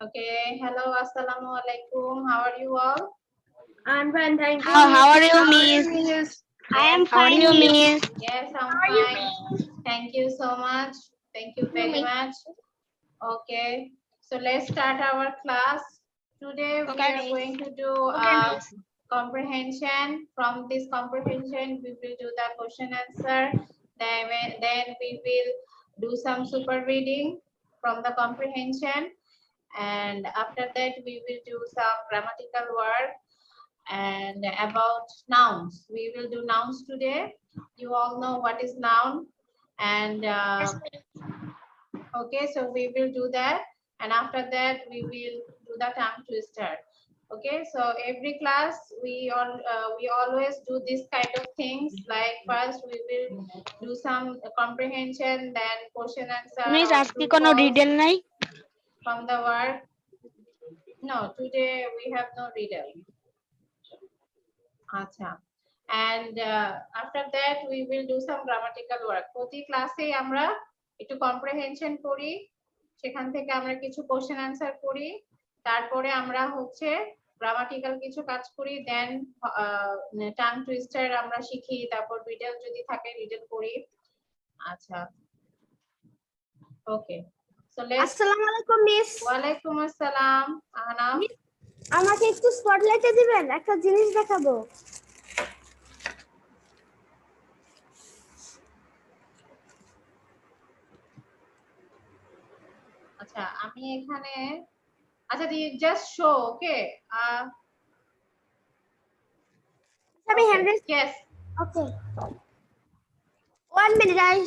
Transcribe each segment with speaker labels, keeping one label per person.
Speaker 1: Okay, hello, assalamu alaikum. How are you all?
Speaker 2: I'm fine, thank you.
Speaker 3: How are you,
Speaker 2: Miss?
Speaker 3: Miss?
Speaker 2: I am
Speaker 3: How are
Speaker 2: fine,
Speaker 3: you,
Speaker 2: Miss.
Speaker 3: Miss?
Speaker 1: Yes, I'm
Speaker 2: How are you,
Speaker 1: fine.
Speaker 2: Miss?
Speaker 1: Thank you so much. Thank you very much. Okay, so let's start our class. Today we
Speaker 3: Okay,
Speaker 1: are
Speaker 3: Miss.
Speaker 1: going to do
Speaker 2: Okay, Miss.
Speaker 1: comprehension. From this comprehension, we will do the question answer. Then we will do some super reading from the comprehension. And after that, we will do some grammatical work and about nouns. We will do nouns today. You all know what is noun. And okay, so we will do that. And after that, we will do the tongue twister. Okay, so every class we always do this kind of things. Like first we will do some comprehension, then question answer
Speaker 3: Miss,
Speaker 1: or
Speaker 3: আজকে
Speaker 1: true
Speaker 3: কোনো
Speaker 1: false
Speaker 3: riddle নাই?
Speaker 1: from the word. No, today we have no riddle. Acha. And after that we will do some grammatical work. প্রতি ক্লাসে আমরা একটু comprehension করি, সেখান থেকে আমরা কিছু কোশ্চেন আনসার করি, তারপরে আমরা হচ্ছে গ্রামাটিক্যাল কিছু কাজ করি, দেন টাং টুইস্টার আমরা শিখি, তারপর রিডল যদি থাকে রিডল করি। আচ্ছা, ওকে, সো লেটস।
Speaker 2: আসসালামু আলাইকুম মিস।
Speaker 1: ওয়ালাইকুম আসসালাম। আহনা,
Speaker 2: আমাকে একটু স্পটলাইটে দিবেন, একটা জিনিস দেখাবো।
Speaker 1: আচ্ছা আমি এখানে, আচ্ছা জাস্ট শো, ওকে
Speaker 2: আমি hand raise.
Speaker 1: Yes.
Speaker 2: Okay, 1 minute, I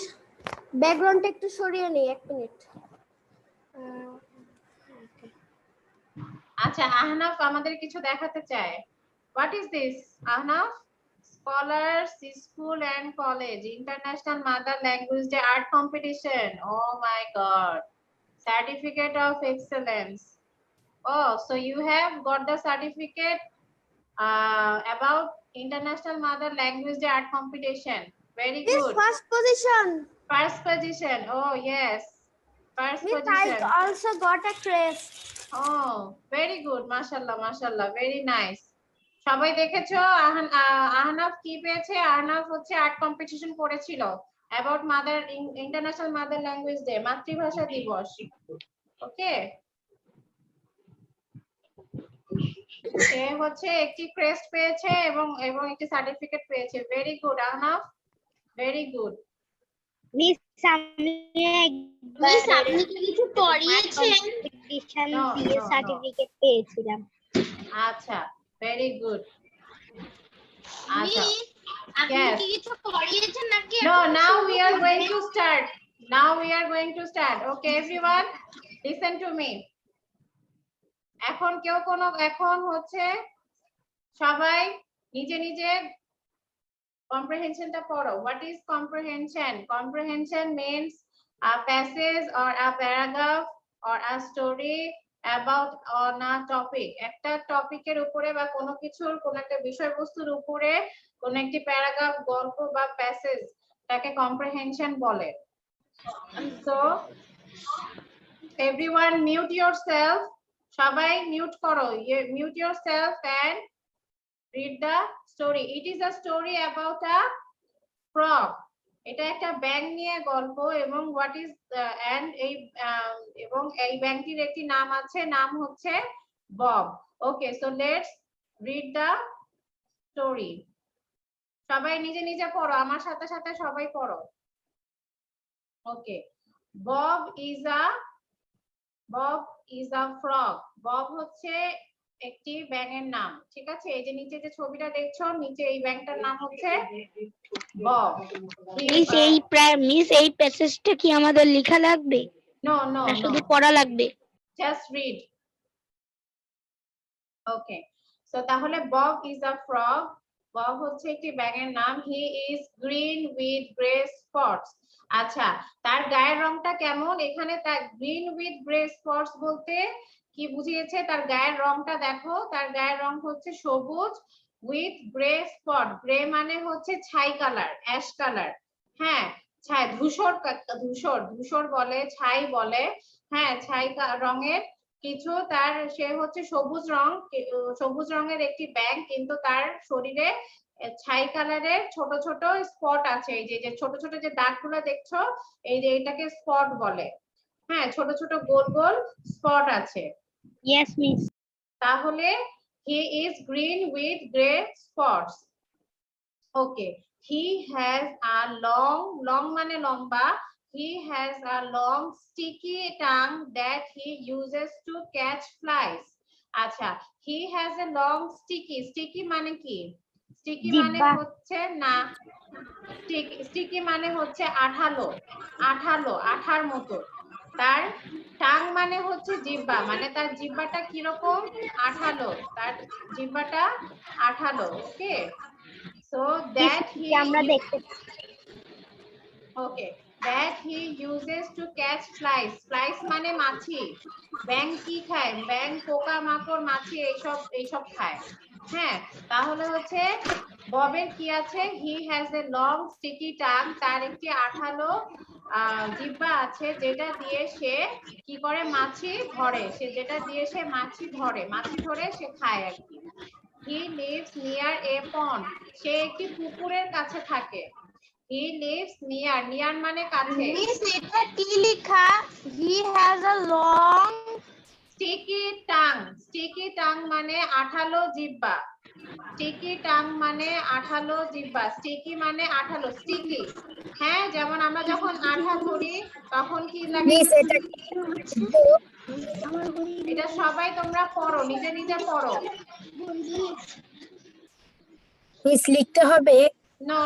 Speaker 2: ব্যাকগ্রাউন্ডটা একটু সরিয়ে নেই, 1 মিনিট।
Speaker 1: আচ্ছা আহনাফ আমাদের কিছু দেখাতে চায়। What is this Ahnaf? Scholars school and college international mother language day art competition. Oh my God, certificate of excellence. Oh, so you have got the certificate about International Mother Language Day Art Competition. Very
Speaker 2: miss
Speaker 1: good.
Speaker 2: First position.
Speaker 1: First position. Oh yes, first
Speaker 2: miss I
Speaker 1: position.
Speaker 2: Also got a crest.
Speaker 1: Oh, very good. Mashallah, mashallah. Very nice. সবাই দেখেছো আহনাফ কি পেয়েছে? আহনাফ হচ্ছে art competition করেছিল about mother international mother language day, মাতৃভাষা দিবস। ওকে, সে হচ্ছে একটি ক্রেস্ট পেয়েছে এবং এবং একটি সার্টিফিকেট পেয়েছে। Very good Ahnaf, very good.
Speaker 3: Miss আমি
Speaker 2: মিস আপনি কি কিছু পড়িয়েছেন?
Speaker 3: কম্পিটিশন
Speaker 1: No,
Speaker 3: দিয়ে
Speaker 1: no, no.
Speaker 3: সার্টিফিকেট পেয়েছিলাম।
Speaker 1: আচ্ছা, ভেরি গুড। আচ্ছা,
Speaker 2: মিস আপনি
Speaker 1: yes.
Speaker 2: কি কিছু পড়িয়েছেন নাকি?
Speaker 1: No, now we are going to start. Now we are going to start. Okay, everyone, listen to me. এখন হচ্ছে সবাই নিজে নিজে comprehensionটা পড়ো। What is comprehension? Comprehension means a passage or a paragraph or a story about on a topic. একটা টপিকের উপরে বা কোনো কিছুর কোনো একটা বিষয়বস্তুর উপরে কোনো একটি প্যারাগ্রাফ, গল্প বা প্যাসেজ তাকে comprehension বলে। So everyone mute yourself. সবাই মিউট করো। Mute yourself and read the story. It is a story about a frog. এটা একটা ব্যাঙ নিয়ে গল্প এবং what is and এই এবং এই ব্যাঙটির একটি নাম আছে, নাম হচ্ছে Bob. Okay, so let's read the story. সবাই নিজে নিজে পড়ো, আমার সাথে সাথে সবাই পড়ো। Okay, Bob is a frog. Bob হচ্ছে একটি ব্যাঙের নাম, ঠিক আছে? এই যে নিচে যে ছবিটা দেখছো, নিচে এই ব্যাঙটার নাম হচ্ছে বব।
Speaker 3: মিস এই প্যাসেজটা কি আমাদের লেখা লাগবে?
Speaker 1: নো নো
Speaker 3: না
Speaker 1: নো,
Speaker 3: শুধু পড়া লাগবে?
Speaker 1: Just read. ওকে, সো তাহলে Bob is a frog. Bob হচ্ছে একটি ব্যাঙের নাম। He is green with grey spots. আচ্ছা, তার গায়ের রংটা কেমন? এখানে তার গ্রিন উইথ গ্রে স্পটস বলতে কি বুঝিয়েছে? তার গায়ের রংটা দেখো, তার গায়ের রং হচ্ছে সবুজ উইথ গ্রে স্পট। গ্রে মানে হচ্ছে ছাই কালার, অ্যাশ কালার। হ্যাঁ, ছাই, ধূসর ধূসর বলে, ছাই বলে। হ্যাঁ, ছাই রঙের কিছু তার সে হচ্ছে সবুজ রঙের একটি ব্যাঙ, কিন্তু তার শরীরে ছাই কালারের ছোট ছোট স্পট আছে। এই যে ছোট ছোট যে দাগগুলো দেখছো, এই যে এটাকে স্পট বলে। হ্যাঁ, ছোট ছোট গোল গোল স্পট আছে।
Speaker 3: Yes, miss.
Speaker 1: তাহলে he is green with gray spots. Okay, he has a long মানে লম্বা, he has a long sticky tongue that he uses to catch flies. আচ্ছা, he has a long sticky মানে কি? sticky মানে
Speaker 3: জিহ্বা।
Speaker 1: হচ্ছে না, sticky মানে হচ্ছে আঠালো, আঠার মতো। তার টাং মানে হচ্ছে জিহ্বা, মানে তার জিহ্বাটা কিরকম? আঠালো, তার জিহ্বাটা আঠালো। ওকে, so that he
Speaker 3: আমরা দেখতে
Speaker 1: okay, that he uses to catch flies মানে মাছি। ব্যাঙ কি খায়? ব্যাঙ পোকা মাকড় মাছি এইসব খায়। হ্যাঁ, তাহলে হচ্ছে ববের কি আছে? he has a long sticky tongue, তার একটি আঠালো জিহ্বা আছে, যেটা দিয়ে সে কি করে? মাছি ধরে। যেটা দিয়ে সে মাছি ধরে সে খায় আর কি। he lives near a pond, সে একটি পুকুরের কাছে থাকে। he lives near মানে কাছে।
Speaker 2: মিস এটা কি লেখা? He has a long
Speaker 1: sticky tongue মানে আঠালো জিহ্বা। sticky tongue মানে আঠালো জিহ্বা। sticky মানে আঠালো, sticky। হ্যাঁ, যেমন আমরা যখন আঠা করি তখন কি লাগে?
Speaker 2: মিস এটা
Speaker 1: এটা সবাই তোমরা পড়ো, নিজে নিজে পড়ো।
Speaker 2: মিস লিখতে হবে?
Speaker 1: No,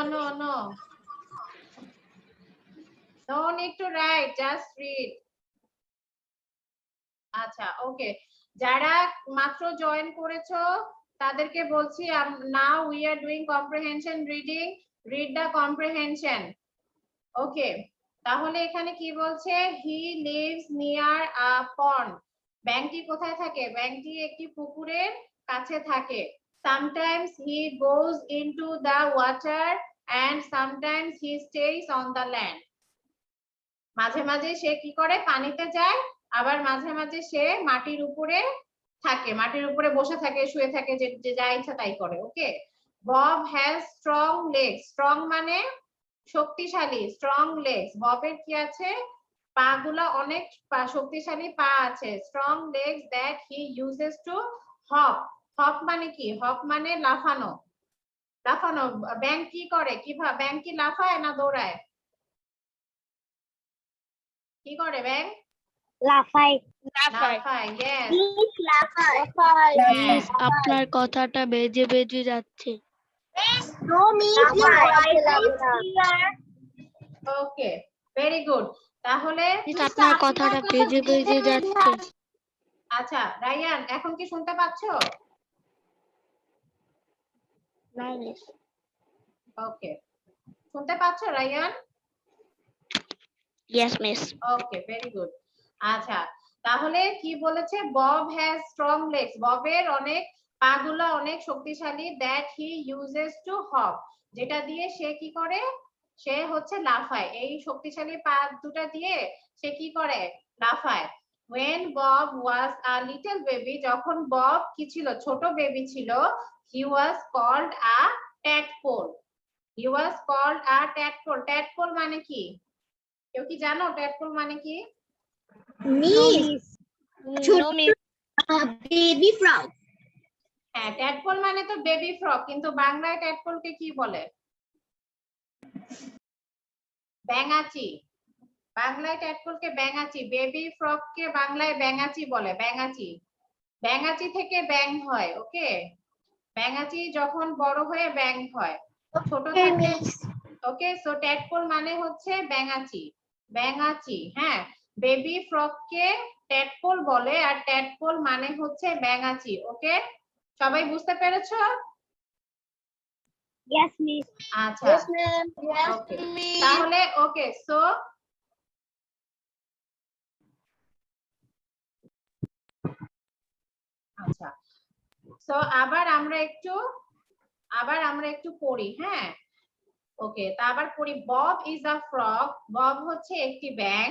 Speaker 1: no need to write, just read. আচ্ছা, ওকে, যারা মাত্র জয়েন করেছো তাদেরকে বলছি, now we are doing comprehension reading, read the comprehension. ওকে, তাহলে এখানে কি বলছে? he lives near a pond, ব্যাঙটি কোথায় থাকে? ব্যাঙটি একটি পুকুরের কাছে থাকে। sometimes he goes into the water and sometimes he stays on the land, মাঝে মাঝে সে কি করে? পানিতে যায়, আবার মাঝে মাঝে সে মাটির উপরে থাকে, মাটির উপরে বসে থাকে, শুয়ে থাকে, যে যা ইচ্ছা তাই করে। Okay, Bob has strong legs, strong মানে শক্তিশালী, স্ট্রং লেগস। ববের কি আছে? পা গুলা অনেক শক্তিশালী পা আছে। Strong legs that he uses to hop, hop মানে কি? হপ মানে লাফানো, লাফানো। ব্যাঙ কি করে? কিভাবে? ব্যাঙ কি লাফায় না দৌড়ায়? কি করে ব্যাঙ?
Speaker 3: লাফাই।
Speaker 1: লাফায়, yes.
Speaker 3: মিস আপনার কথাটা বেজে বেজে যাচ্ছে।
Speaker 1: ওকে, ভেরি গুড। তাহলে
Speaker 3: মিস আপনার কথাটা বেজে বেজে যাচ্ছে।
Speaker 1: আচ্ছা রায়ান, এখন কি শুনতে পাচ্ছো?
Speaker 3: না মিস।
Speaker 1: ওকে, শুনতে পাচ্ছো Ryan?
Speaker 3: Yes miss.
Speaker 1: Okay, very good. আচ্ছা, তাহলে কি বলেছে? বব হ্যাজ স্ট্রং লেগস, ববের অনেক পাগুলো অনেক শক্তিশালী। That he uses to hop, যেটা দিয়ে সে কি করে? সে হচ্ছে লাফায়। এই শক্তিশালী পা দুটা দিয়ে সে কি করে? লাফায়। when Bob was a little baby, যখন বব কি ছিল? ছোট বেবি ছিল। he was called a tadpole, he was called a tadpole. tadpole মানে কি? কেউ কি জানো ট্যাডপোল মানে কি?
Speaker 2: Miss baby frog.
Speaker 1: হ্যাঁ, ট্যাডপোল মানে তো বেবি ফ্রগ, কিন্তু বাংলায় ট্যাডপোলকে কি বলে? ব্যাঙাচি। বাংলায় ট্যাডপোলকে ব্যাঙাচি, বেবি ফ্রগকে বাংলায় ব্যাঙাচি বলে। ব্যাঙাচি, ব্যাঙাচি থেকে ব্যাঙ হয়। ওকে, ব্যাঙাচি যখন বড় হয়ে ব্যাঙ হয়, ছোট থাকলে। ওকে, সো ট্যাডপোল মানে হচ্ছে ব্যাঙাচি, ব্যাঙাচি। হ্যাঁ, বেবি ফ্রগকে ট্যাডপোল বলে, আর ট্যাডপোল মানে হচ্ছে ব্যাঙাচি। ওকে, সবাই বুঝতে পেরেছো?
Speaker 3: Yes miss.
Speaker 1: আচ্ছা, ওকে, তাহলে ওকে, সো আচ্ছা, সো আবার আমরা একটু পড়ি। হ্যাঁ, ওকে, তা আবার পড়ি। Bob is a frog, Bob হচ্ছে একটি ব্যাঙ।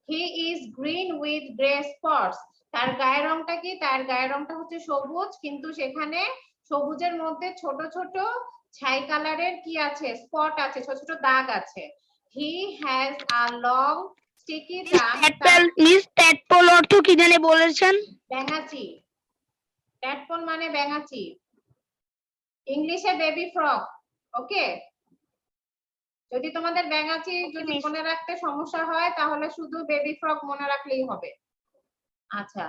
Speaker 1: হি is green with grey spots, তার গায়ের রংটা কি? তার গায়ের রংটা হচ্ছে সবুজ, কিন্তু সেখানে সবুজের মধ্যে ছোট ছোট ছাই কালারের কি আছে? স্পট আছে, ছোট ছোট দাগ আছে। He has a long sticky tongue.
Speaker 3: Miss tadpole অর্থ কি জানে বলেছেন?
Speaker 1: ব্যাঙাচি। ট্যাডপোল মানে ব্যাঙাচি, ইংলিশে বেবি ফ্রগ। ওকে, যদি তোমাদের ব্যাঙাচি যদি
Speaker 3: miss.
Speaker 1: মনে রাখতে সমস্যা হয় তাহলে শুধু বেবি ফ্রগ মনে রাখলেই হবে। আচ্ছা,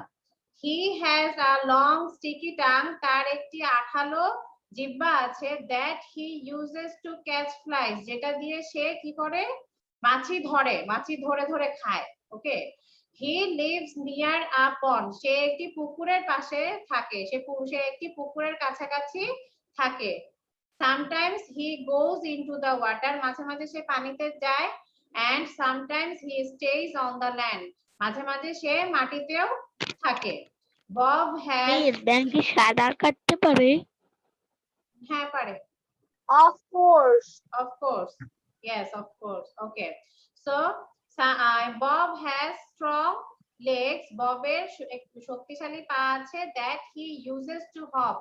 Speaker 1: he has a long sticky tongue, তার একটি আঠালো জিহ্বা আছে, that he uses to catch flies, যেটা দিয়ে সে কি করে? মাছি ধরে, মাছি ধরে ধরে খায়। ওকে, হি লিভস নিয়ার আ পন্ড, সে একটি পুকুরের পাশে থাকে, সে একটি পুকুরের কাছাকাছি থাকে। Sometimes he goes into the water, মাঝে মাঝে সে পানিতে যায়। And sometimes he stays on the land, মাঝে মাঝে সে মাটিতেও থাকে। বব হ্যাজ,
Speaker 3: মিস ব্যাংক কি সাঁতার কাটতে পারে?
Speaker 1: হ্যাঁ পারে।
Speaker 2: Of course.
Speaker 1: Of course. Yes, of course. Okay. So, Bob has strong legs. ববের শক্তিশালী পা আছে, that he uses to hop,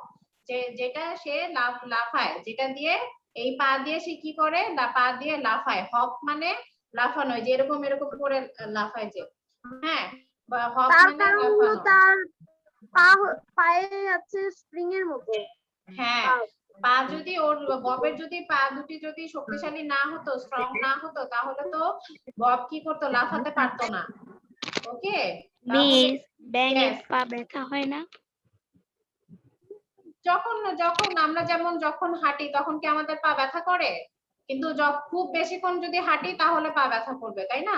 Speaker 1: যেটা সে লাফায়, যেটা দিয়ে এই পা দিয়ে সে কি করে? পা দিয়ে লাফায়। হপ মানে লাফানো, যে এরকম এরকম করে লাফায় যে। হ্যাঁ, বা হপ
Speaker 2: তার
Speaker 1: মানে
Speaker 2: কারণ হলো
Speaker 1: লাফানো।
Speaker 2: তার পায়ে আছে স্প্রিং এর মতো।
Speaker 1: হ্যাঁ, পা যদি ওর ববের যদি পা দুটি যদি শক্তিশালী না হতো, স্ট্রং না হতো, তাহলে তো বব কি করতো? লাফাতে পারতো না। ওকে, তাহলে
Speaker 3: মিস ব্যাঙের
Speaker 1: yes,
Speaker 3: পা ব্যথা হয় না?
Speaker 1: যখন যখন আমরা যেমন যখন হাঁটি তখন কি আমাদের পা ব্যথা করে? কিন্তু খুব বেশিক্ষণ যদি হাঁটি তাহলে পা ব্যথা করবে, তাই না?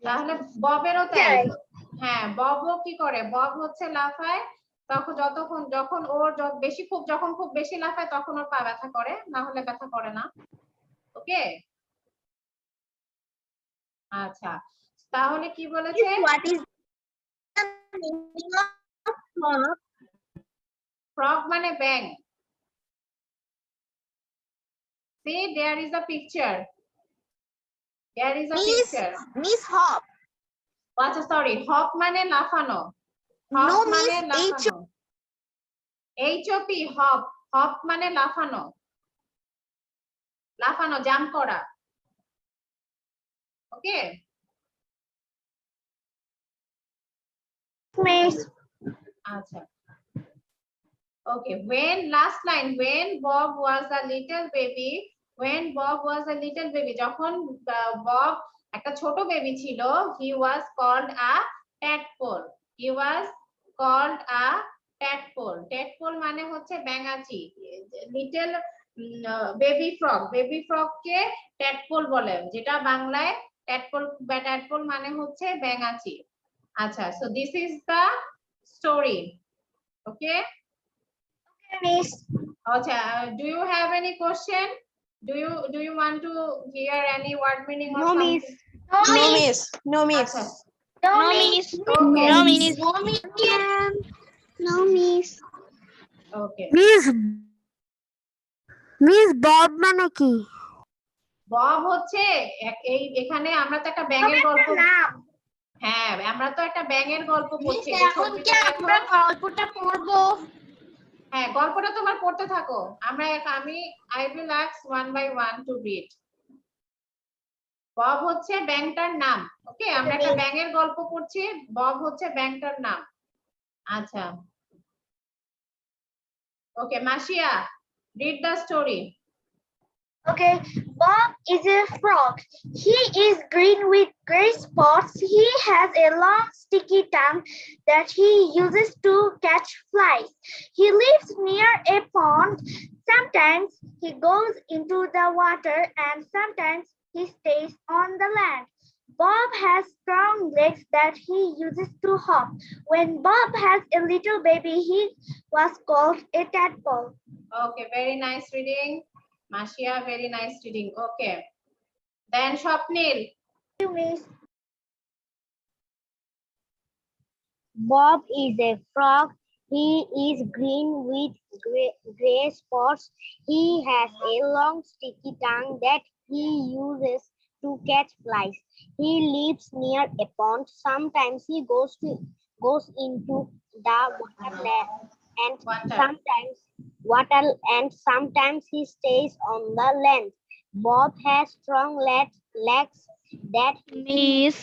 Speaker 1: তাহলে ববেরও তাই। হ্যাঁ, ববও কি করে? বব হচ্ছে লাফায়, তখন যখন ওর যখন খুব বেশি লাফায় তখন ওর পা ব্যথা করে, না হলে ব্যথা করে না। ওকে, আচ্ছা, তাহলে কি বলেছে?
Speaker 2: What is the meaning of frog?
Speaker 1: Frog মানে ব্যাঙ। See, there is a picture. There is a picture.
Speaker 2: Miss Hop.
Speaker 1: আচ্ছা, সরি, হপ মানে লাফানো। হপ
Speaker 2: No,
Speaker 1: মানে
Speaker 2: Miss
Speaker 1: লাফানো। HOP, hop. হপ মানে লাফানো, লাফানো, জাম্প করা। ওকে,
Speaker 2: Miss.
Speaker 1: আচ্ছা, okay, when last line, when Bob was a little baby, when Bob was a little baby, যখন বব একটা ছোট বেবি ছিল, he was called a tadpole, he was called a tadpole, tadpole মানে হচ্ছে ব্যাঙাচি। Little baby frog, baby frog কে tadpole বলে, যেটা বাংলায় tadpole মানে হচ্ছে ব্যাঙাচি। আচ্ছা, so this is the story. Okay,
Speaker 2: Miss.
Speaker 1: acha, do you have any question? Do you want to hear any word meaning or
Speaker 3: No,
Speaker 1: something?
Speaker 3: miss.
Speaker 2: No, Miss. No, Miss.
Speaker 1: Acha,
Speaker 3: No, miss.
Speaker 1: okay,
Speaker 3: No, miss.
Speaker 2: No, Miss. No, Miss.
Speaker 1: okay.
Speaker 2: Miss Bob মানে কি?
Speaker 1: Bob হচ্ছে এখানে আমরা তো একটা ব্যাঙের গল্প,
Speaker 2: নাম।
Speaker 1: হ্যাঁ আমরা তো একটা ব্যাঙের গল্প পড়ছি।
Speaker 2: এখন কি আমরা গল্পটা পড়বো?
Speaker 1: হ্যাঁ, গল্পটা তোমার পড়তে থাকো, I will ask one by one to read. Bob হচ্ছে ব্যাঙটার নাম। ওকে, আমরা একটা ব্যাঙের গল্প পড়ছি, বব হচ্ছে ব্যাঙটার নাম। আচ্ছা, ওকে, Masia, read the story.
Speaker 2: Okay, Bob is a frog. He is green with gray spots. He has a long sticky tongue that he uses to catch flies. He lives near a pond. Sometimes he goes into the water and sometimes he stays on the land. Bob has strong legs that he uses to hop. When Bob has a little baby, he was called a tadpole.
Speaker 1: Okay, very nice reading. Mashia, very nice reading. Okay. Then Swapnil.
Speaker 2: Miss.
Speaker 3: Bob is a frog. He is green with gray spots. He has a long sticky tongue that he uses to catch flies. He lives near a pond. Sometimes he goes into the water and
Speaker 1: Water.
Speaker 3: sometimes he stays on the land. Bob has strong legs that
Speaker 4: Miss,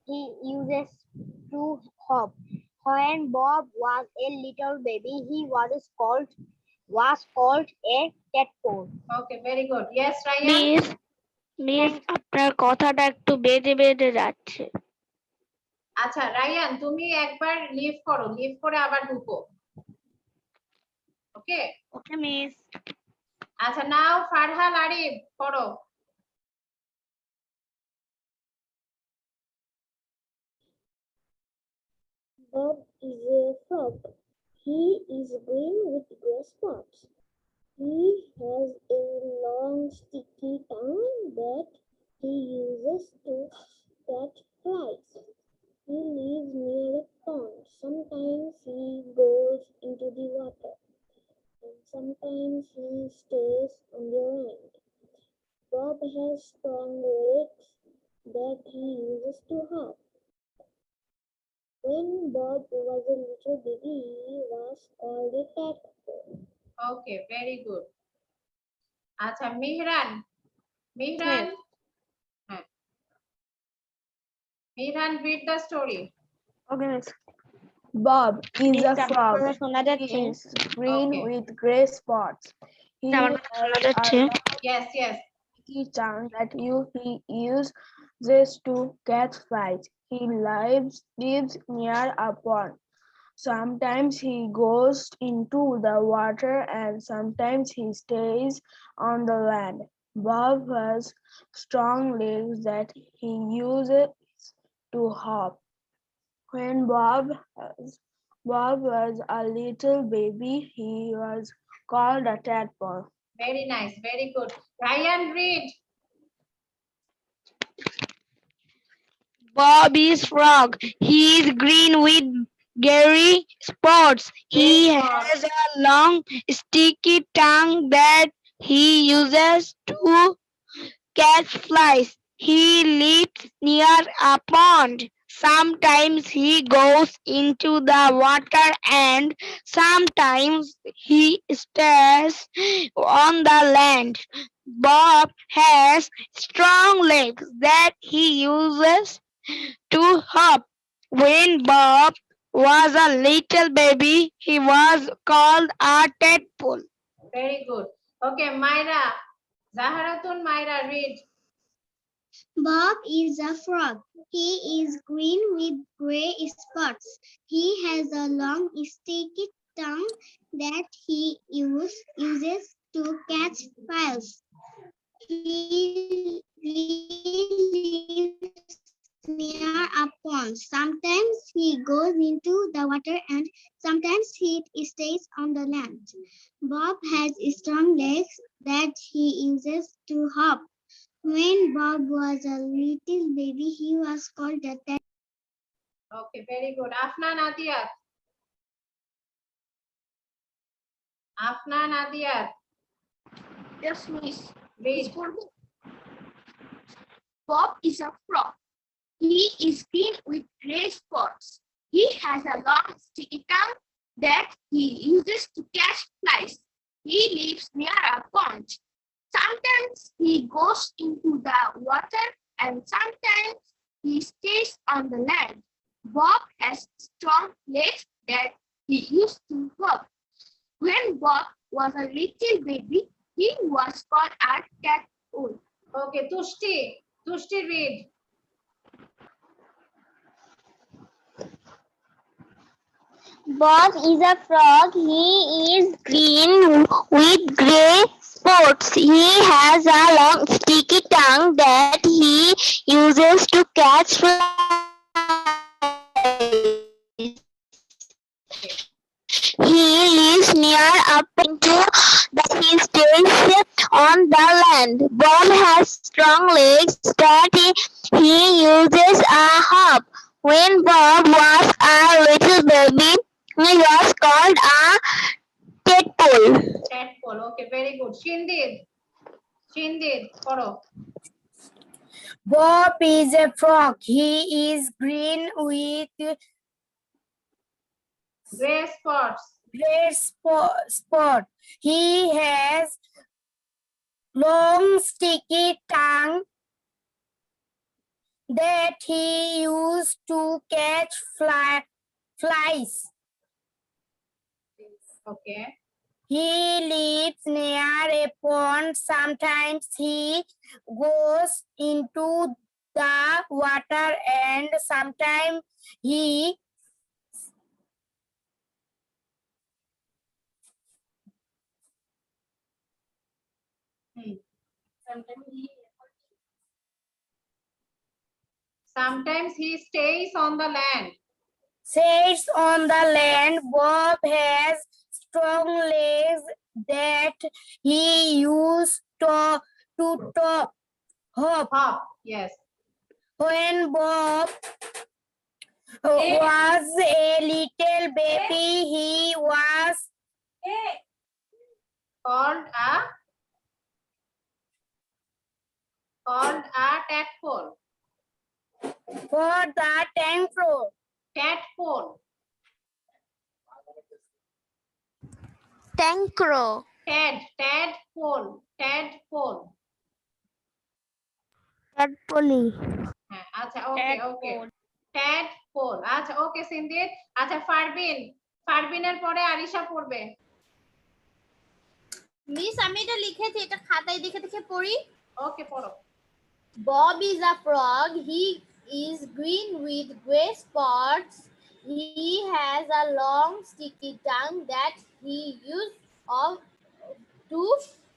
Speaker 3: he uses to hop. When Bob was a little baby, he was called a tadpole.
Speaker 1: Okay, very good. Yes, Ryan.
Speaker 4: Miss miss আপনার কথাটা একটু বেঁধে বেঁধে যাচ্ছে।
Speaker 1: আচ্ছা Ryan, তুমি একবার leave করো, লিভ করে আবার ঢুকো। ওকে,
Speaker 4: ওকে মিস।
Speaker 1: আচ্ছা নাও ফারহান আরিফ পড়ো।
Speaker 2: Bob is a frog. He is green with gray spots. He has a long sticky tongue that he uses to catch flies. He lives near a pond. Sometimes he goes into the water, and sometimes he stays on the land. Bob has strong legs that he uses to hop. When Bob was a little baby, he was called a tadpole.
Speaker 1: Okay, very good. আচ্ছা মিহরান, মিহরান, হ্যাঁ, Mihran read the story.
Speaker 4: Okay miss.
Speaker 5: Bob is a
Speaker 4: miss
Speaker 5: frog.
Speaker 4: আপনার শোনা
Speaker 5: He
Speaker 4: যাচ্ছে?
Speaker 5: is green
Speaker 1: Okay.
Speaker 5: with gray spots. He
Speaker 4: আমার কথা
Speaker 5: has
Speaker 4: শোনা
Speaker 5: a
Speaker 4: যাচ্ছে?
Speaker 1: Yes, yes.
Speaker 5: sticky tongue that he uses to catch flies. He lives near a pond. Sometimes he goes into the water and sometimes he stays on the land. Bob has strong legs that he uses to hop. When Bob was a little baby, he was called a tadpole.
Speaker 1: Very nice, very good. Ryan, read.
Speaker 4: Bob is frog. He is green with gray spots. He
Speaker 1: Gray spots.
Speaker 4: has a long sticky tongue that he uses to catch flies. He lives near a pond. Sometimes he goes into the water and sometimes he stays on the land. Bob has strong legs that he uses to hop. When Bob was a little baby, he was called a tadpole.
Speaker 1: Very good. Okay, Myra, Zaharatun Myra, read.
Speaker 2: Bob is a frog. He is green with gray spots. He has a long, sticky tongue that he uses to catch flies. He lives near a pond. Sometimes he goes into the water and sometimes he stays on the land. Bob has strong legs that he uses to hop. When Bob was a little baby, he was called a tadpole.
Speaker 1: Okay, very good. Afnan Adiyat. Afnan Adiyat,
Speaker 6: Yes, miss.
Speaker 1: read.
Speaker 6: Bob is a frog. He is green with gray spots. He has a long sticky tongue that he uses to catch flies. He lives near a pond. Sometimes he goes into the water and sometimes he stays on the land. Bob has strong legs that he used to hop. When Bob was a little baby, he was called a tadpole.
Speaker 1: Okay, Tushti, Tushti, read.
Speaker 3: Bob is a frog. He is green with gray spots. He has a long sticky tongue that he uses to catch flies. He lives near a pond that he stays on the land. Bob has strong legs that he uses a hop. When Bob was a little baby, he was called a tadpole.
Speaker 1: Tadpole. Okay, very good. Shindid, Shindid, poro.
Speaker 7: Bob is a frog. He is green with
Speaker 1: Gray spots.
Speaker 4: Gray spot. He has long sticky tongue that he used to catch flies.
Speaker 1: Okay.
Speaker 4: He lives near a pond. Sometimes he goes into the water and sometimes he
Speaker 1: Sometimes he stays on the land.
Speaker 4: sits on the land. Bob has strong legs that he used to hop.
Speaker 1: Hop. Yes.
Speaker 4: When Bob was a little baby, he was
Speaker 1: called a tadpole.
Speaker 4: for the tadpole.
Speaker 1: Tadpole.
Speaker 3: Tancro.
Speaker 1: Tadpole. Tadpole.
Speaker 3: Tadpole.
Speaker 1: হ্যাঁ, আচ্ছা ওকে ওকে tadpole আচ্ছা ওকে সিনদিত আচ্ছা ফারবিনের পরে আরিশা পড়বে
Speaker 2: miss আমি এটা লিখেছি, এটা খাতায় দেখে দেখে পড়ি।
Speaker 1: ওকে পড়ো
Speaker 2: Bob is a frog. He is green with gray spots. He has a long sticky tongue that he uses to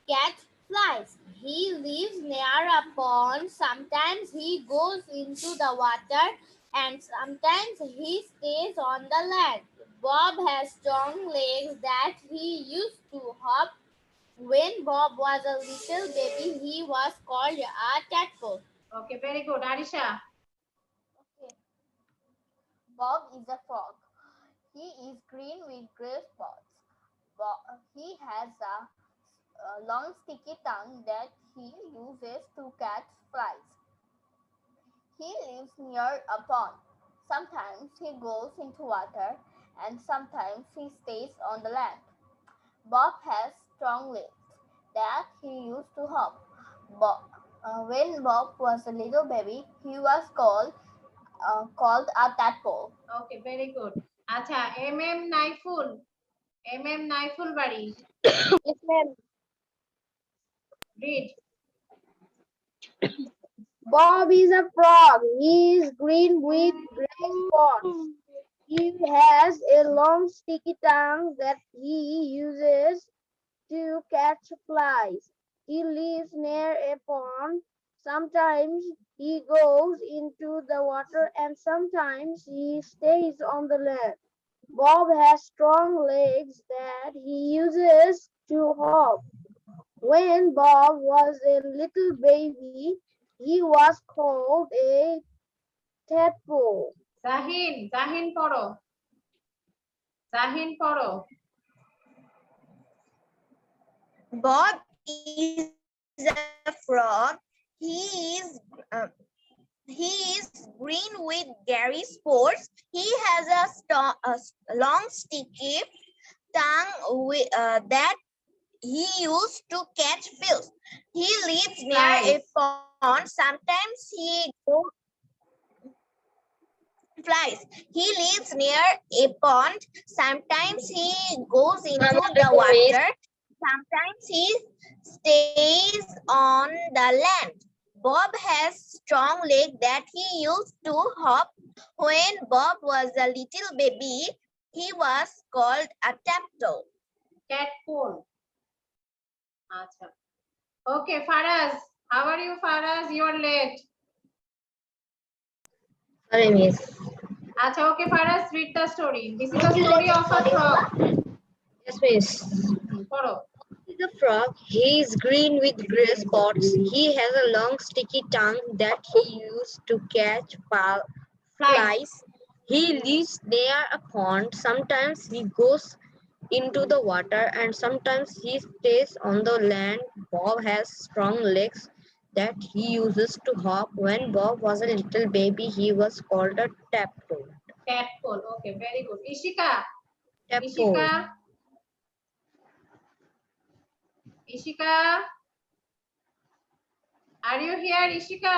Speaker 2: catch flies. He lives near a pond. Sometimes he goes into the water and sometimes he stays on the land. Bob has strong legs that he used to hop. When Bob was a little baby, he was called a tadpole.
Speaker 1: Okay very good Arisha
Speaker 2: Okay. Bob is a frog. He is green with gray spots. He has a long sticky tongue that he uses to catch flies. He lives near a pond. Sometimes he goes into water and sometimes he stays on the land. Bob has strong legs that he used to hop. When Bob was a little baby, he was called a tadpole.
Speaker 1: Okay very good আচ্ছা নাইফুল বাড়ি read
Speaker 3: Bob is a frog. He is green with gray spots. He has a long sticky tongue that he uses to catch flies. He lives near a pond. Sometimes he goes into the water and sometimes he stays on the land. Bob has strong legs that he uses to hop. When Bob was a little baby, he was called a tadpole.
Speaker 1: Jahin পড়ো
Speaker 7: Bob is a frog. He is green with gray spots. He has a long sticky tongue that he used to catch fish. He lives near a pond. Sometimes he goes flies. He lives near a pond. Sometimes he goes into the water. Sometimes he stays on the land. Bob has strong legs that he used to hop. When Bob was a little baby, he was called a tadpole.
Speaker 1: আচ্ছা okay Faraz how are you Faraz you are late
Speaker 7: Sorry, miss.
Speaker 1: আচ্ছা okay Faraz read the story this is the story of a frog
Speaker 7: Yes, miss.
Speaker 1: পড়ো
Speaker 7: The frog, he is green with gray spots. He has a long sticky tongue that he used to catch flies. He lives near a pond. Sometimes he goes into the water and sometimes he stays on the land. Bob has strong legs that he uses to hop. When Bob was a little baby, he was called a tadpole.
Speaker 1: Tadpole. Okay, very good. Ishika,
Speaker 7: Tadpole.
Speaker 1: Ishika, are you here, Ishika?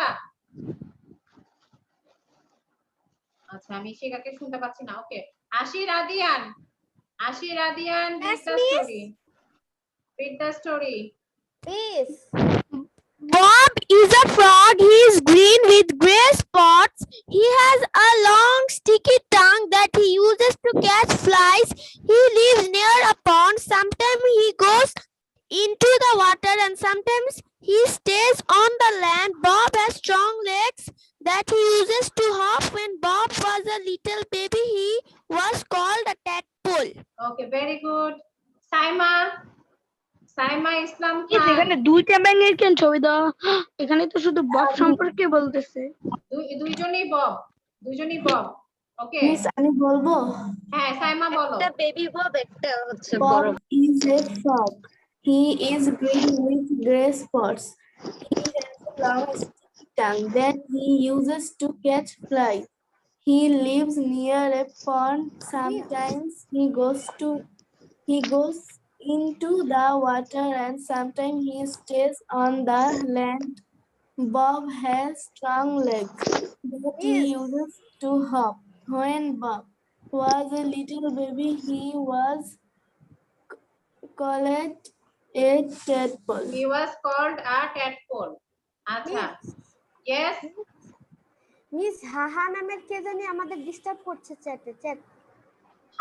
Speaker 1: আচ্ছা আমি ইশিকাকে শুনতে পাচ্ছি না। ওকে, আশির Adiyan, read the story. Read the story.
Speaker 3: Miss.
Speaker 4: Bob is a frog. He is green with gray spots. He has a long sticky tongue that he uses to catch flies. He lives near a pond. Sometimes he goes into the water and sometimes he stays on the land. Bob has strong legs that he uses to hop. When Bob was a little baby, he was called a tadpole.
Speaker 1: Okay, very good. Saima Islam
Speaker 4: Yes,
Speaker 1: খান,
Speaker 4: এখানে দুইটা ব্যাঙের কেন ছবি দেওয়া? এখানে তো শুধু Bob সম্পর্কে বলতেছে।
Speaker 1: দুইজনই বব। ওকে,
Speaker 5: মিস আমি বলবো
Speaker 1: হ্যাঁ সাইমা বলো।
Speaker 7: একটা বেবি বব, একটা হচ্ছে
Speaker 5: Bob
Speaker 7: বড়।
Speaker 5: is a frog. He is green with gray spots. He has a long sticky tongue that he uses to catch flies. He lives near a pond. Sometimes he goes into the water and sometimes he stays on the land. Bob has strong legs that he uses to hop. When Bob was a little baby, he was called a tadpole.
Speaker 1: He was called a tadpole. আচ্ছা, yes,
Speaker 3: miss হাহা নামের কে জানি আমাদের disturb করছে chat.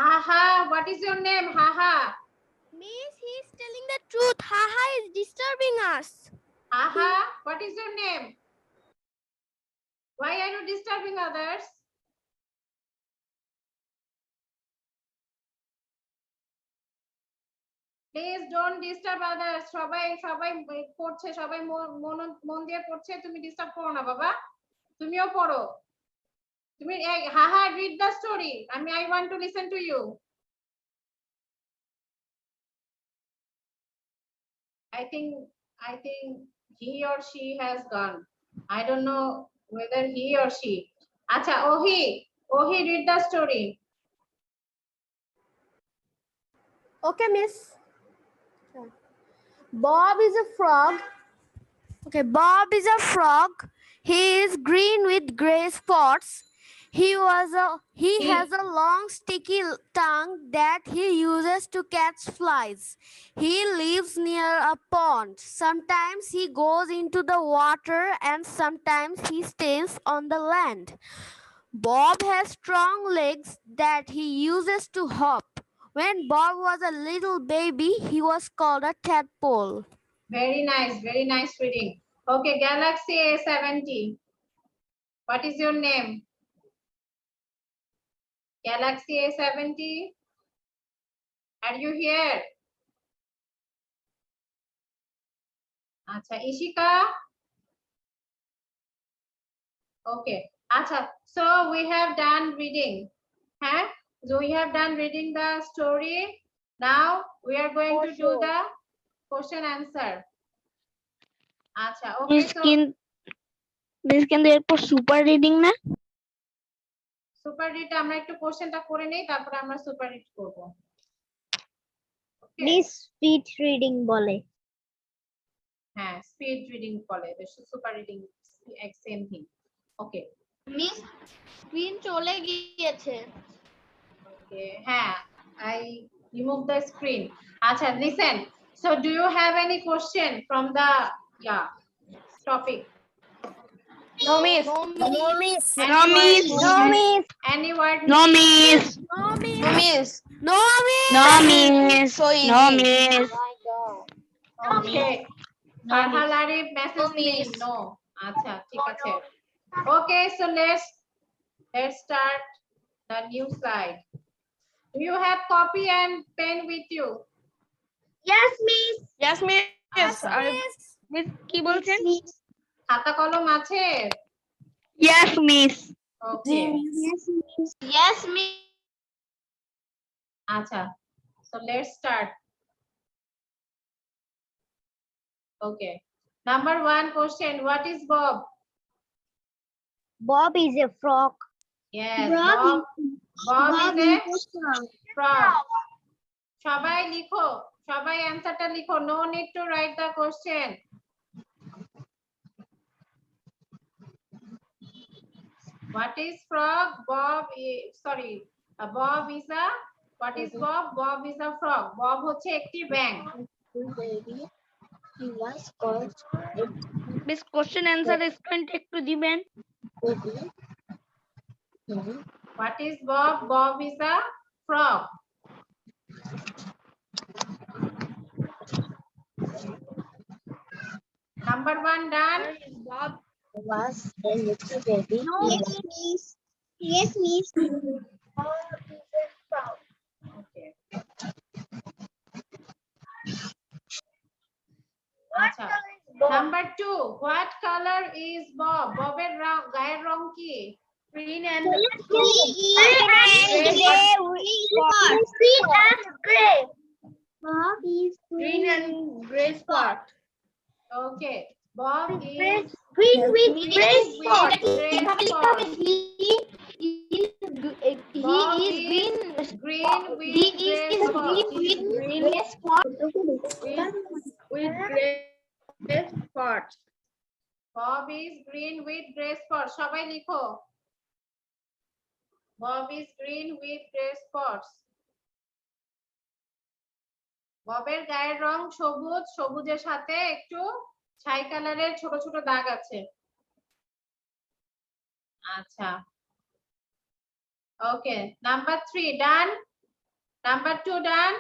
Speaker 1: haha, what is your name, haha?
Speaker 4: Miss, he is telling the truth. Haha is disturbing us.
Speaker 1: Haha, what is your name? Why are you disturbing others? Please don't disturb others. সবাই পড়ছে, সবাই মন দিয়ে পড়ছে, তুমি disturb করো না বাবা। তুমিও পড়ো। তুমি হাহা, read the story. I want to listen to you. I think he or she has gone. I don't know whether he or she. আচ্ছা, ওহি, read the story.
Speaker 3: Okay, miss. Bob is a frog.
Speaker 4: Okay, Bob is a frog. He is green with gray spots. He has a long sticky tongue that he uses to catch flies. He lives near a pond. Sometimes he goes into the water and sometimes he stays on the land. Bob has strong legs that he uses to hop. When Bob was a little baby, he was called a tadpole.
Speaker 1: Very nice reading. Okay, Galaxy A70. What is your name? Galaxy A70. Are you here? Acha, Ishika. Okay. Acha, so we have done reading. Huh? So we have done reading the story. Now we are going to do the question answer. Acha, okay. So
Speaker 4: Miss কিন্তু এরপর super reading না?
Speaker 1: Super read আমরা একটু কোশ্চেনটা করে নেই, তারপরে আমরা সুপার রিড করব।
Speaker 3: মিস স্পিড রিডিং বলে।
Speaker 1: হ্যাঁ, স্পিড রিডিং বলে, সুপার রিডিং সেম থিং। ওকে
Speaker 6: মিস স্ক্রিন চলে গিয়েছে।
Speaker 1: ওকে, হ্যাঁ, I remove the screen. আচ্ছা, listen. So do you have any question from the topic?
Speaker 4: No miss.
Speaker 3: No miss.
Speaker 4: No miss.
Speaker 3: No miss.
Speaker 1: Any word?
Speaker 4: No miss.
Speaker 3: No miss.
Speaker 4: No miss.
Speaker 3: No miss.
Speaker 4: No miss. No miss.
Speaker 1: Okay. Farhal Arif message me. No. আচ্ছা, ঠিক আছে। Okay, so let's start the new slide. Do you have copy and pen with you?
Speaker 2: Yes, miss.
Speaker 4: Yes miss.
Speaker 1: আচ্ছা।
Speaker 4: Miss কি বলছেন?
Speaker 1: খাতা কলম আছে?
Speaker 4: Yes miss.
Speaker 1: Okay.
Speaker 6: Yes, miss.
Speaker 1: আচ্ছা, so let's start. Okay. Number 1 question. What is Bob?
Speaker 3: Bob is a frog.
Speaker 1: Yes, Bob is a frog. সবাই লিখো, সবাই অ্যানসারটা লিখো। No need to write the question. What is frog? Bob is, sorry, Bob is a, what is Bob? Bob is a frog. Bob হচ্ছে একটি ব্যাঙ।
Speaker 3: He was called
Speaker 4: Miss question answer explain একটু দিবেন।
Speaker 1: What is Bob? Bob is a frog. Number 1 done.
Speaker 3: Bob was a little baby.
Speaker 2: Yes, miss.
Speaker 1: Okay. আচ্ছা, number 2, what color is Bob? Bobের গায়ের রং কি? Green and green and gray spot. Okay, Bob is
Speaker 2: Green with gray spot.
Speaker 1: gray spot. Bob is green with gray spot. With gray spot. Bob is green with gray spot. সবাই লিখো। Bob is green with gray spots. ববের গায়ের রং সবুজ, সবুজের সাথে একটু ছাই কালারের ছোট ছোট দাগ আছে। আচ্ছা, ওকে, নাম্বার 3 ডান, নাম্বার 2 ডান।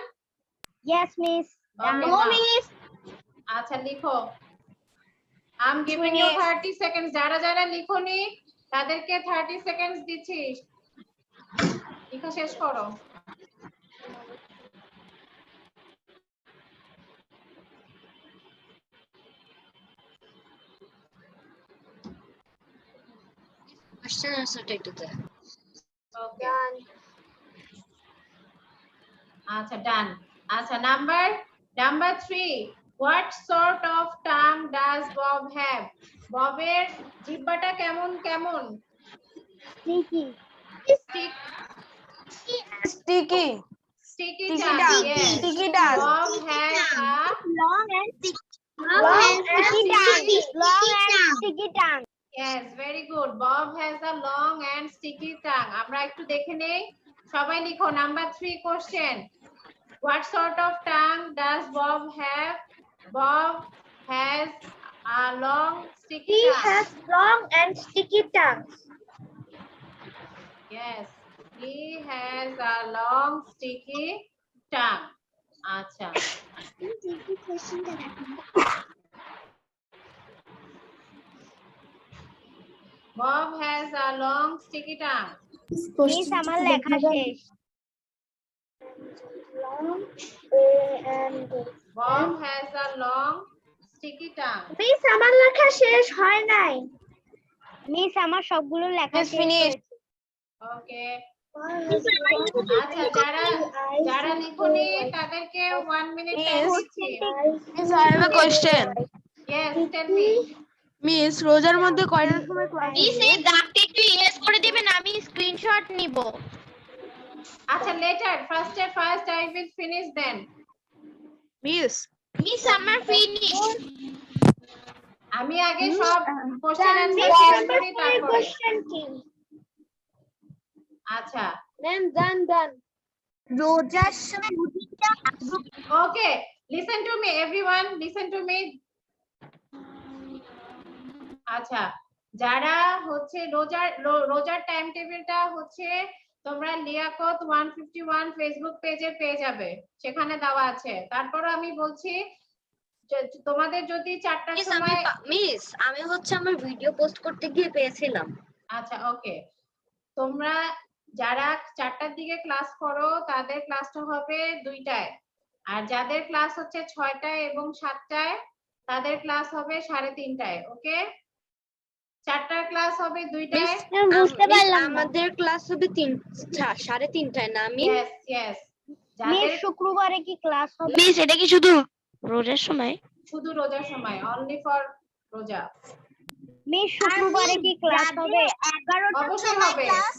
Speaker 3: Yes, miss.
Speaker 1: আচ্ছা লিখো। I'm giving you 30 seconds. যারা যারা লিখোনি তাদেরকে 30 seconds দিচ্ছি, লিখা শেষ করো।
Speaker 7: Question answer টা একটু দেন।
Speaker 1: Okay. আচ্ছা ডান। আচ্ছা number 3, what sort of tongue does Bob have? ববের জিহ্বাটা কেমন কেমন?
Speaker 3: Sticky.
Speaker 5: Sticky.
Speaker 1: Sticky
Speaker 5: Sticky
Speaker 1: tongue.
Speaker 5: tongue.
Speaker 1: Yes.
Speaker 5: Sticky tongue.
Speaker 1: Bob has a
Speaker 3: Long and sticky. Sticky tongue.
Speaker 1: yes, very good. Bob has a long and sticky tongue. আমরা একটু দেখে নেই। সবাই লিখো number 3 question. What sort of tongue does Bob have? Bob has a long sticky
Speaker 2: He
Speaker 1: tongue.
Speaker 2: has long and sticky tongues.
Speaker 1: Yes, he has a long sticky tongue. আচ্ছা, Bob has a long sticky tongue.
Speaker 3: Miss, আমার লেখা শেষ।
Speaker 2: Long and
Speaker 1: Bob has a long sticky tongue.
Speaker 2: miss আমার লেখা শেষ হয় নাই।
Speaker 3: Miss আমার সবগুলো লেখা
Speaker 5: Miss,
Speaker 3: শেষ
Speaker 5: finish.
Speaker 3: হয়েছে।
Speaker 1: Okay. আচ্ছা, যারা লিখোনি তাদেরকে 1 minute time
Speaker 5: Miss.
Speaker 1: দিচ্ছি।
Speaker 5: Miss, I have a question.
Speaker 1: Yes, tell me.
Speaker 5: Miss, রোজার মধ্যে কয়টার সময় ক্লাস হবে?
Speaker 6: দাগটা একটু ইরেজ করে দিবেন, আমি স্ক্রিনশট নিব।
Speaker 1: আচ্ছা, later. First I will finish then.
Speaker 5: Miss,
Speaker 6: miss আমার ফিনিশ।
Speaker 1: আমি আগে সব কোশ্চেন অ্যানসার
Speaker 2: Miss,
Speaker 1: শেষ
Speaker 2: number
Speaker 1: করি
Speaker 2: 4
Speaker 1: তারপরে।
Speaker 2: question কি?
Speaker 1: আচ্ছা,
Speaker 2: Ma'am, done.
Speaker 3: রোজার সময়
Speaker 1: okay. Listen to me, everyone. Listen to me. আচ্ছা, যারা হচ্ছে রোজার টাইম টেবিলটা হচ্ছে তোমরা লিয়াকত 151 ফেসবুক পেজে পেয়ে যাবে, সেখানে দেওয়া আছে। তারপর আমি বলছি তোমাদের যদি 4টার সময়
Speaker 7: মিস আমি হচ্ছে আমার ভিডিও পোস্ট করতে গিয়ে পেয়েছিলাম।
Speaker 1: আচ্ছা, ওকে, তোমরা যারা 4টার দিকে ক্লাস করো তাদের ক্লাসটা হবে 2টায়, আর যাদের ক্লাস হচ্ছে 6টায় এবং 7টায় তাদের ক্লাস হবে 3:30টায়। ওকে, 4টার ক্লাস হবে 2টায়।
Speaker 3: বুঝতে পারলাম না।
Speaker 7: আমাদের ক্লাস হবে 3:30টায় না? আমি
Speaker 1: ইয়েস
Speaker 3: মিস
Speaker 1: যাদের
Speaker 3: শুক্রবারে কি ক্লাস হবে?
Speaker 4: মিস এটা কি শুধু রোজার সময়?
Speaker 1: শুধু রোজার সময়, অনলি ফর রোজা।
Speaker 3: মিস শুক্রবারে কি ক্লাস হবে? 11টার
Speaker 1: অবশ্যই
Speaker 3: সময়
Speaker 1: হবে।
Speaker 3: ক্লাস।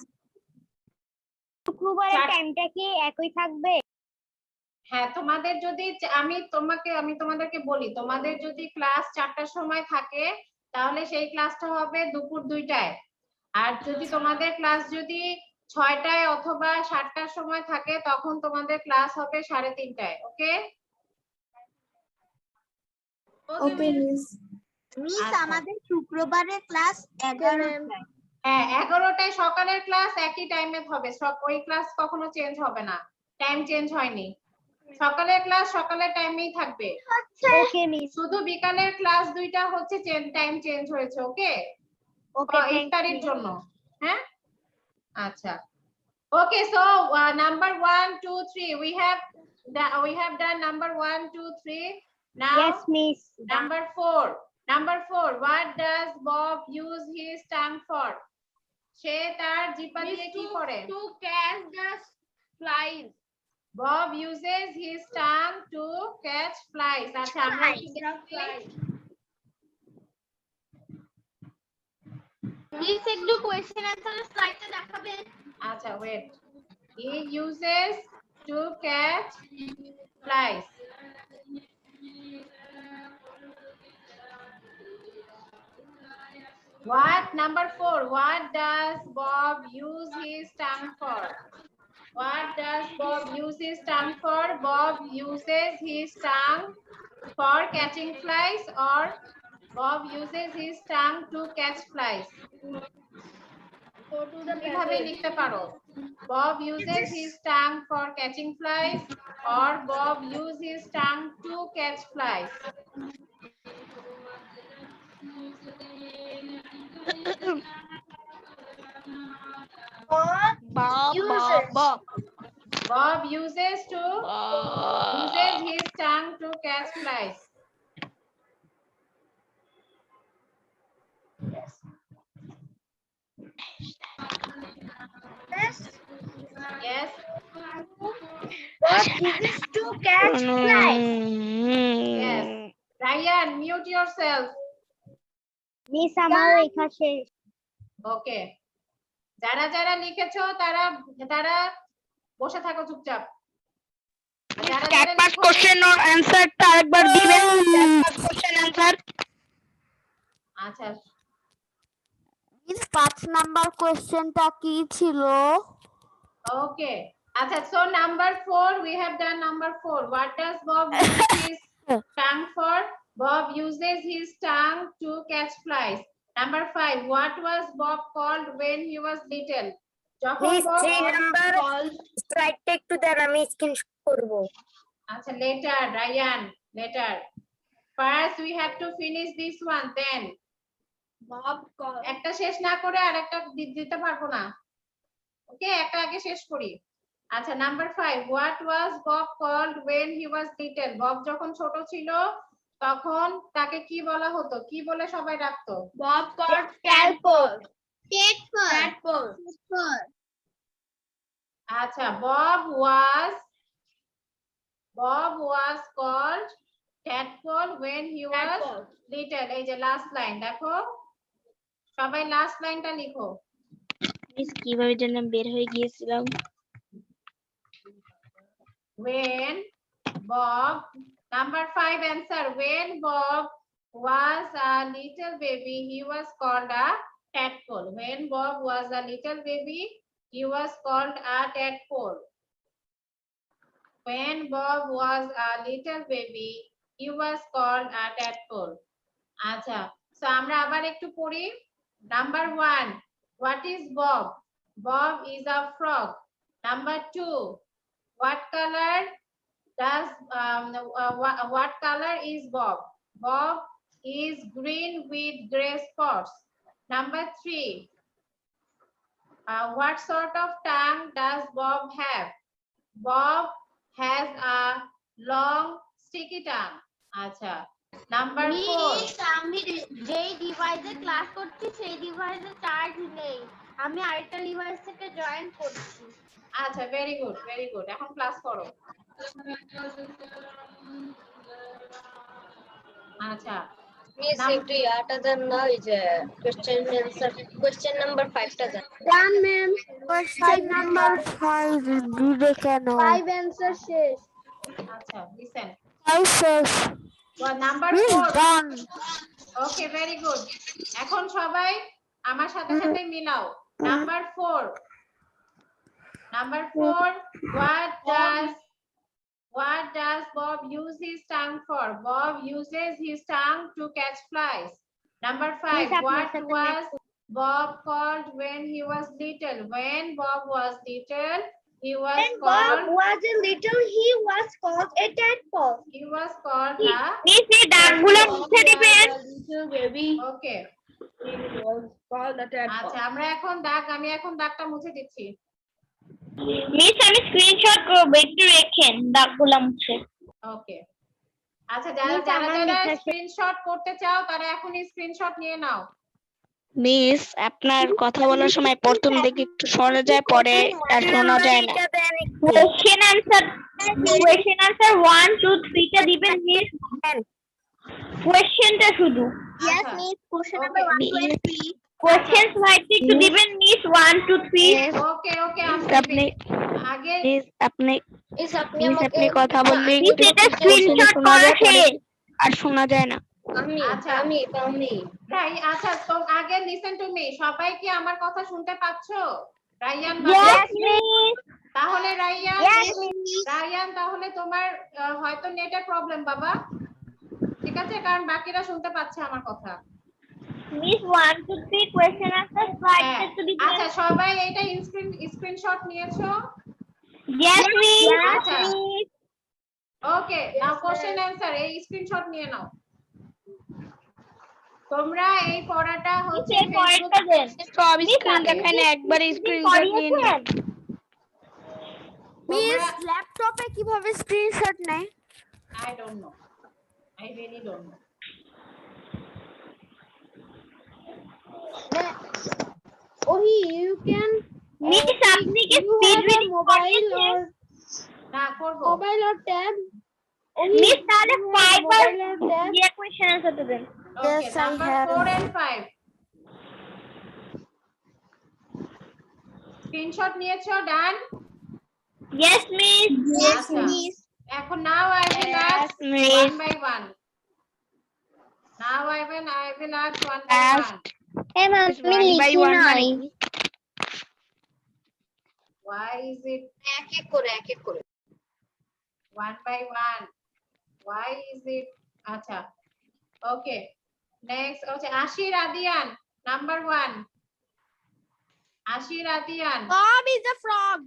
Speaker 3: শুক্রবারের
Speaker 1: চার-
Speaker 3: টাইমটা কি একই থাকবে?
Speaker 1: হ্যাঁ, তোমাদের যদি আমি তোমাদেরকে বলি, তোমাদের যদি ক্লাস 4টার সময় থাকে তাহলে সেই ক্লাসটা হবে দুপুর 2টায়। আর যদি তোমাদের ক্লাস যদি 6টায় অথবা 7টার সময় থাকে তখন তোমাদের ক্লাস হবে 3:30টায়। ওকে?
Speaker 2: ওকে মিস।
Speaker 3: মিস
Speaker 1: আচ্ছা।
Speaker 3: আমাদের শুক্রবারে ক্লাস 11টায়।
Speaker 1: হ্যাঁ, 11টায় সকালের ক্লাস একই টাইমে হবে, সব ওই ক্লাস কখনো চেঞ্জ হবে না, টাইম চেঞ্জ হয়নি। সকালের ক্লাস সকালের টাইমেই থাকবে,
Speaker 3: ওকে মিস।
Speaker 1: শুধু বিকালের ক্লাস 2টা হচ্ছে টাইম চেঞ্জ হয়েছে। ওকে?
Speaker 3: ওকে
Speaker 1: ইফতারির জন্য। হ্যাঁ, আচ্ছা। Okay, so number 1, 2, 3 we have done number 1, 2, 3. Now
Speaker 3: Yes miss.
Speaker 1: number 4. Number 4, what does Bob use his tongue for? সে তার জিহ্বা দিয়ে কি করে?
Speaker 6: To catch the flies.
Speaker 1: Bob uses his tongue to catch flies. আচ্ছা, আমরা কি দেখছি?
Speaker 6: Miss একটু question answer স্লাইডে দেখাবেন।
Speaker 1: আচ্ছা, wait. He uses to catch flies. What? Number 4. What does Bob use his tongue for? What does Bob use his tongue for? Bob uses his tongue for catching flies, or Bob uses his tongue to catch flies. কিভাবে লিখতে পারো? Bob uses his tongue for catching flies, or Bob uses his tongue to catch flies.
Speaker 4: Bob,
Speaker 2: Uses.
Speaker 4: Bob,
Speaker 1: Bob uses
Speaker 4: Bob.
Speaker 1: his tongue to catch flies. Yes.
Speaker 2: Bob uses to catch flies.
Speaker 1: Yes. Ryan, mute yourself.
Speaker 3: Miss আমার লেখা শেষ।
Speaker 1: ওকে, যারা যারা লিখেছো তারা তারা বসে থাকো চুপচাপ। আর যারা যারা
Speaker 4: Catpass
Speaker 1: লিখোনি-
Speaker 4: question or answer টা একবার দিবেন। Catpass question answer.
Speaker 1: আচ্ছা,
Speaker 3: 5 নাম্বার কোশ্চেনটা কি ছিল?
Speaker 1: okay. আচ্ছা, so number 4, we have done number 4. What does Bob use his tongue for? Bob uses his tongue to catch flies. Number 5, what was Bob called when he was little? যখন
Speaker 7: Miss,
Speaker 1: Bob
Speaker 7: 3 number স্লাইডটা একটু দেন, আমি screenshot করব।
Speaker 1: আচ্ছা, later, Ryan, later. First, we have to finish this one, then.
Speaker 6: Bob called.
Speaker 1: একটা শেষ না করে আরেকটা দিতে পারবো না। ওকে, একটা আগে শেষ করি। আচ্ছা, number 5, what was Bob called when he was little? Bob যখন ছোট ছিল তখন তাকে কি বলা হতো, কি বলে সবাই ডাকতো?
Speaker 6: Bob called tadpole. Tadpole.
Speaker 1: আচ্ছা, Bob was called tadpole when he was
Speaker 6: Tadpole.
Speaker 1: little. এই যে লাস্ট লাইন দেখো, সবাই লাস্ট লাইনটা লিখো।
Speaker 4: মিস কিভাবে যেন বের হয়ে গিয়েছিলাম।
Speaker 1: When Bob, number 5 answer, when Bob was a little baby, he was called a tadpole. When Bob was a little baby, he was called a tadpole. When Bob was a little baby, he was called a tadpole. আচ্ছা, so আমরা আবার একটু পড়ি। Number 1, what is Bob? Bob is a frog. Number 2, what color does what color is Bob? Bob is green with gray spots. Number 3, what sort of tongue does Bob have? Bob has a long sticky tongue. আচ্ছা, number 4,
Speaker 3: আমি যেই ডিভাইসে class করছি সেই ডিভাইসে charge নেই, আমি আরেকটা ডিভাইস থেকে জয়েন করছি।
Speaker 1: আচ্ছা, ভেরি গুড, ভেরি গুড, এখন ক্লাস করো। আচ্ছা,
Speaker 7: মিস একটু ইয়াটা দেন না, ওই যে কোশ্চেন নাম্বার 5টা দেন।
Speaker 3: ডান ম্যাম, কোশ্চেন নাম্বার 5 দিবে কেন? 5 অ্যানসার শেষ।
Speaker 1: আচ্ছা listen
Speaker 4: Yes, sir.
Speaker 1: Number
Speaker 4: Miss
Speaker 1: 4
Speaker 4: done.
Speaker 1: ওকে ভেরি গুড এখন সবাই আমার সাথে সাথে মিলাও number 4 what does Bob use his tongue for? Bob uses his tongue to catch flies. Number 5 what was Bob called when he was little? When Bob was little he was
Speaker 2: When Bob
Speaker 1: called
Speaker 2: was a little, he was called a tadpole.
Speaker 1: he was called a
Speaker 4: Miss, এই দাগগুলো মুছে দিবেন।
Speaker 5: Little baby
Speaker 1: okay
Speaker 5: was called the tadpole.
Speaker 1: আচ্ছা আমি এখন দাগটা মুছে দিচ্ছি
Speaker 4: মিস আমি স্ক্রিনশট করব একটু রেখেন দাগগুলো মুছে।
Speaker 1: ওকে আচ্ছা যারা
Speaker 3: Miss,
Speaker 1: যারা
Speaker 3: আমার
Speaker 1: যারা
Speaker 3: লেখা শেষ।
Speaker 1: স্ক্রিনশট করতে চাও তারা এখনই স্ক্রিনশট নিয়ে নাও
Speaker 4: মিস আপনার কথা বলার সময় প্রথম দিকে একটু সরে যায় পরে আর শোনা যায় না। কোশ্চেন আনসার 1 2 3 টা দিবেন মিস কোশ্চেনটা শুধু
Speaker 2: Yes,
Speaker 1: আচ্ছা
Speaker 2: Miss. Question
Speaker 1: Okay.
Speaker 2: number 1 to 3.
Speaker 4: Question সাইডে একটু দিবেন মিস 1 2 3
Speaker 1: ওকে ওকে
Speaker 4: আপনি
Speaker 1: আগে
Speaker 4: মিস আপনি
Speaker 2: Miss, আপনি
Speaker 4: মিস আপনি কথা বললে
Speaker 2: মিস,
Speaker 4: একটু
Speaker 2: এটা
Speaker 4: স্ক্রিনশট শোনা যায়
Speaker 2: করা
Speaker 4: পরে আর শোনা যায় না।
Speaker 1: আচ্ছা রাই আচ্ছা তো আগে লিসেন টু মি সবাই কি আমার কথা শুনতে পাচ্ছো রায়ান
Speaker 3: Yes, miss.
Speaker 1: তাহলে রায়ান
Speaker 3: Yes,
Speaker 1: রায়ান তাহলে তোমার হয়তো নেটের প্রবলেম বাবা ঠিক আছে কারণ বাকিরা শুনতে পাচ্ছে আমার কথা
Speaker 4: মিস 1 2 3 কোশ্চেন আনসার স্লাইড
Speaker 1: হ্যাঁ।
Speaker 4: একটু দিবেন।
Speaker 1: আচ্ছা সবাই এটা স্ক্রিনশট নিয়েছো
Speaker 4: ইয়েস মিস
Speaker 1: আচ্ছা ওকে নাও কোশ্চেন অ্যানসার এই স্ক্রিনশট নিয়ে নাও তোমরা এই পড়াটা হচ্ছে
Speaker 4: এই পয়েন্টটা দেন সব স্ক্রিন
Speaker 1: আগে।
Speaker 4: দেখায় না একবার স্ক্রিনশট নিয়ে নিন।
Speaker 1: মিস
Speaker 3: ল্যাপটপে কিভাবে স্ক্রিনশট নেয়?
Speaker 1: I don't know. I really don't know.
Speaker 3: You can
Speaker 4: miss আপনি কি স্পিড রিডিং
Speaker 3: mobile
Speaker 4: করেছেন?
Speaker 1: না করবো
Speaker 3: or tab.
Speaker 4: মিস তাহলে 5 আর
Speaker 3: mobile or tab.
Speaker 4: ইয়ে কোশ্চেন আনসার দেন।
Speaker 1: Okay,
Speaker 3: Yes, I
Speaker 1: number
Speaker 3: have.
Speaker 1: 4 and 5. Screenshot নিয়েছো ডান
Speaker 4: ইয়েস মিস
Speaker 2: Yes,
Speaker 1: আচ্ছা।
Speaker 2: Miss.
Speaker 1: এখন now I will ask
Speaker 4: miss.
Speaker 1: one by one. Now I will ask one by
Speaker 4: Ask.
Speaker 1: one.
Speaker 2: Hey, ma'am,
Speaker 4: One by one মানে কি?
Speaker 1: Why is it
Speaker 2: এক এক করে
Speaker 1: one by one? Why is it আচ্ছা okay next okay Ashir Adian number 1 Ashir Adian
Speaker 3: Bob is a frog.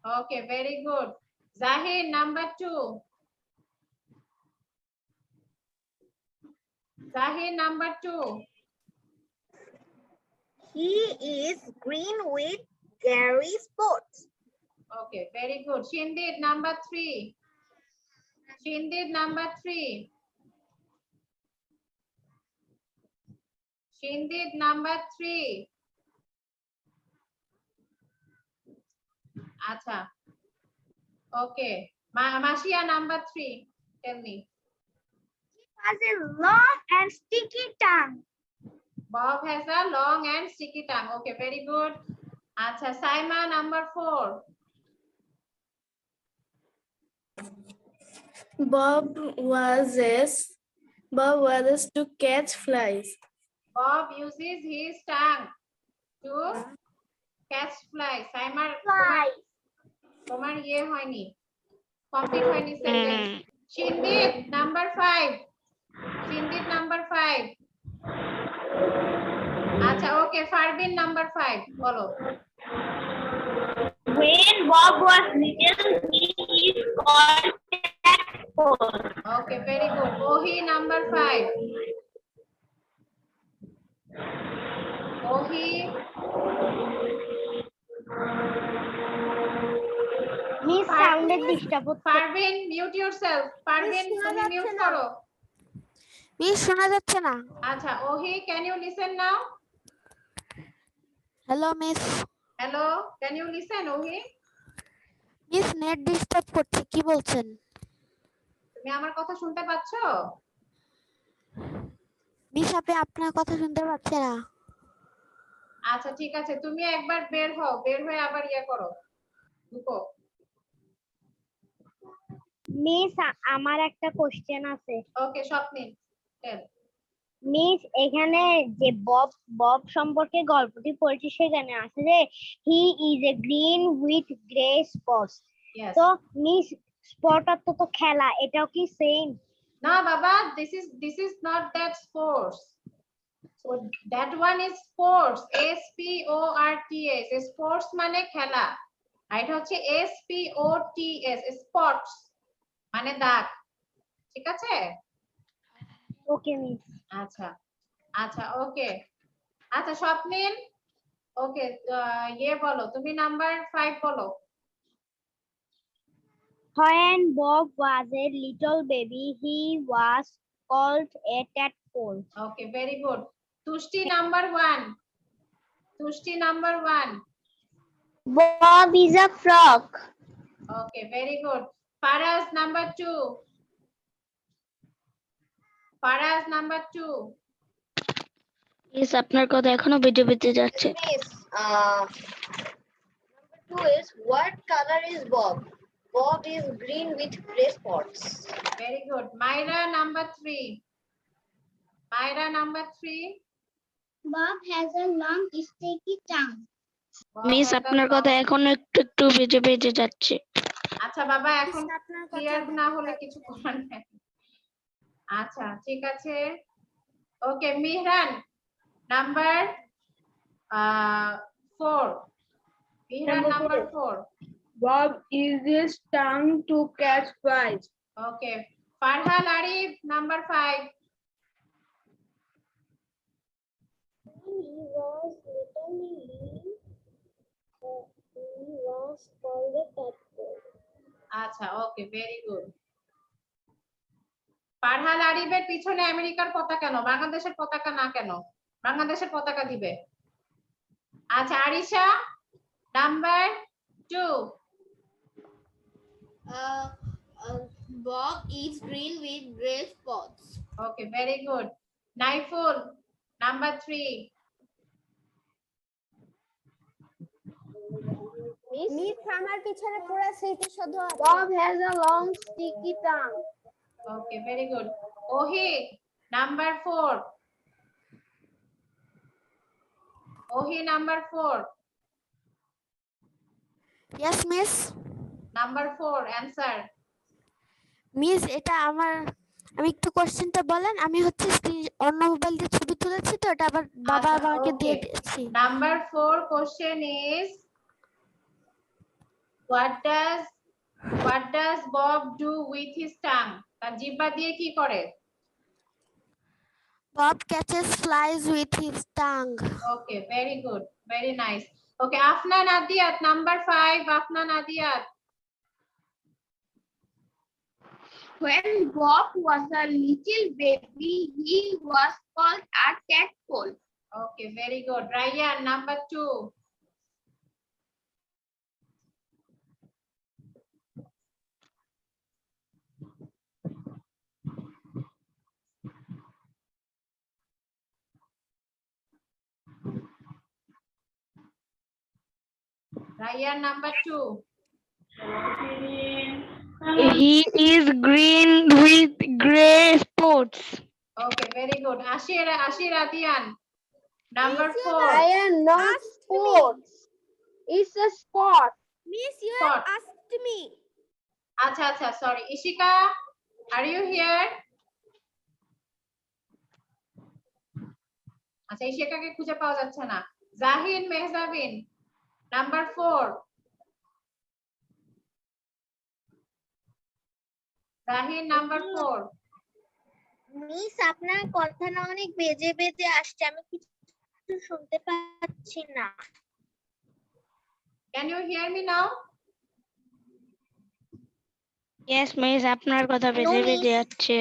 Speaker 1: okay very good Zahir number 2 Zahir number 2
Speaker 2: He is green with Gary spots.
Speaker 1: okay very good Shindid number 3 Shindid number 3 Shindid number 3 acha okay Mashia number 3 tell me
Speaker 2: Has a long and sticky tongue.
Speaker 1: Bob has a long and sticky tongue okay very good acha Saima number 4
Speaker 5: Bob was to catch flies.
Speaker 1: Bob uses his tongue to catch flies. Saima,
Speaker 2: Flies.
Speaker 1: তোমার ইয়ে হয়নি complete হয়নি sentence Shindid number 5 Shindid number 5 আচ্ছা ওকে Farbin number 5 বলো
Speaker 4: When Bob was little he is called tadpole.
Speaker 1: okay very good Ohi number 5 Ohi
Speaker 3: Miss sound disturb হচ্ছে।
Speaker 1: Farbin mute yourself Farbin
Speaker 3: শোনা
Speaker 1: তুমি
Speaker 3: যাচ্ছে
Speaker 1: mute
Speaker 3: না।
Speaker 1: করো
Speaker 3: মিস শোনা যাচ্ছে না।
Speaker 1: আচ্ছা Ohi can you listen now
Speaker 3: hello miss.
Speaker 1: hello can you listen Ohi
Speaker 3: miss net disturb করছে কি বলছেন?
Speaker 1: তুমি আমার কথা শুনতে পাচ্ছো
Speaker 3: মিস আপনি আপনার কথা শুনতে পাচ্ছে না।
Speaker 1: আচ্ছা ঠিক আছে তুমি একবার বের হও বের হয়ে আবার ইয়ে করো ঢুকো
Speaker 3: মিস আমার একটা কোশ্চেন আছে।
Speaker 1: ওকে স্বপ্নিল টেল।
Speaker 3: মিস এখানে যে বব বব সম্পর্কে গল্পটি পড়েছি সেখানে আছে যে he is a green with grey spots.
Speaker 1: Yes.
Speaker 3: তো মিস স্পট অর্থ তো খেলা, এটাও কি সেম?
Speaker 1: না বাবা, this is not that sports. So that one is sports, S P O R T S, sports মানে খেলা, আর এটা হচ্ছে S P O T S, sports মানে দাগ, ঠিক আছে?
Speaker 3: ওকে মিস।
Speaker 1: আচ্ছা আচ্ছা ওকে। আচ্ছা স্বপ্নিল, ওকে ইয়ে বলো তুমি, নাম্বার 5 বলো।
Speaker 3: When Bob was a little baby, he was called a tadpole.
Speaker 1: Okay very good. Tushti number 1, Tushti number 1।
Speaker 3: Bob is a frog.
Speaker 1: Okay very good. Faraz number 2, Faraz number 2।
Speaker 4: Miss আপনার কথা এখনো বেজে বেজে যাচ্ছে।
Speaker 7: Miss, number 2 is what color is Bob? Bob is green with gray spots.
Speaker 1: Very good. Myra number 3. Myra number 3.
Speaker 2: Bob has a long sticky tongue.
Speaker 1: Bob
Speaker 4: miss
Speaker 1: has a
Speaker 4: আপনার কথা
Speaker 1: long-
Speaker 4: এখনো একটু একটু বেজে বেজে যাচ্ছে।
Speaker 1: আচ্ছা বাবা, এখন ক্লিয়ার না হলে কিছু করার নেই। আচ্ছা ঠিক আছে। Okay Mihran number 4। Mihran number 4।
Speaker 5: Bob uses tongue to catch flies.
Speaker 1: Okay Farhan Arif number 5। আচ্ছা ওকে ভেরি গুড। ফারহান আরিফের পিছনে আমেরিকার পতাকা কেন, বাংলাদেশের পতাকা না কেন? বাংলাদেশের পতাকা দিবে। আচ্ছা Arisha number 2।
Speaker 6: Bob is green with gray spots.
Speaker 1: Okay very good. Naiful number 3।
Speaker 2: Miss আমার পিছনে পুরো স্মৃতিসৌধ আছে। Bob has a long sticky tongue.
Speaker 1: Okay very good. ওহি নাম্বার 4। ওহি number 4।
Speaker 8: Yes, miss.
Speaker 1: Number 4 answer.
Speaker 8: Miss এটা আমি একটু কোশ্চেনটা বলেন। আমি হচ্ছে অন্য মোবাইল দিয়ে ছবি তুলেছি তো এটা আবার বাবা
Speaker 1: আচ্ছা,
Speaker 8: আমাকে দিয়ে
Speaker 1: okay.
Speaker 8: দিয়েছি।
Speaker 1: Number 4 question is what does Bob do with his tongue? তার জিহ্বা দিয়ে কি করে?
Speaker 8: Bob catches flies with his tongue.
Speaker 1: Okay, very good, very nice. Okay, Afnan Adiyat number 5. Afnan Adiyat.
Speaker 6: When Bob was a little baby, he was called a tadpole.
Speaker 1: Okay, very good. Ryan number 2. Ryan number 2.
Speaker 4: He is green with gray spots.
Speaker 1: Okay, very good. Ashir Adian number 4.
Speaker 2: Ryan, not sports. It's a sport.
Speaker 8: Miss, you
Speaker 1: Spot.
Speaker 8: asked me.
Speaker 1: Acha, sorry. Ishika, are you here? আচ্ছা ইশিকাকে খুঁজে পাওয়া যাচ্ছে না। Jahin Mehjabin number 4। Jahin number 4।
Speaker 2: Miss আপনার কথা না অনেক বেজে বেজে আসছে, আমি কিছু শুনতে পাচ্ছি না।
Speaker 1: Can you hear me now?
Speaker 4: Yes, miss আপনার কথা বেজে
Speaker 2: miss.
Speaker 4: বেজে যাচ্ছে।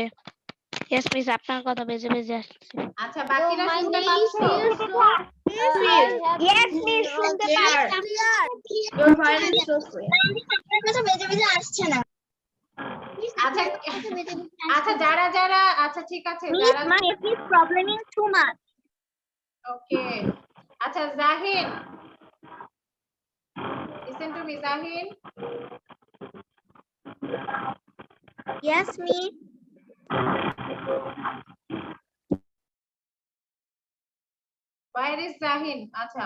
Speaker 4: Yes, miss আপনার কথা বেজে বেজে আসছে।
Speaker 1: আচ্ছা বাকিরা শুনতে পাচ্ছো?
Speaker 2: Yes, miss, শুনতে পাচ্ছি।
Speaker 5: Your voice is so clear.
Speaker 2: আপনার কথা বেজে বেজে আসছে না।
Speaker 1: আচ্ছা আচ্ছা যারা আচ্ছা ঠিক আছে যারা
Speaker 2: Network is problem in too much.
Speaker 1: ওকে আচ্ছা Jahin listen to me Jahin
Speaker 2: Yes, Miss.
Speaker 1: Where is Zahin? আচ্ছা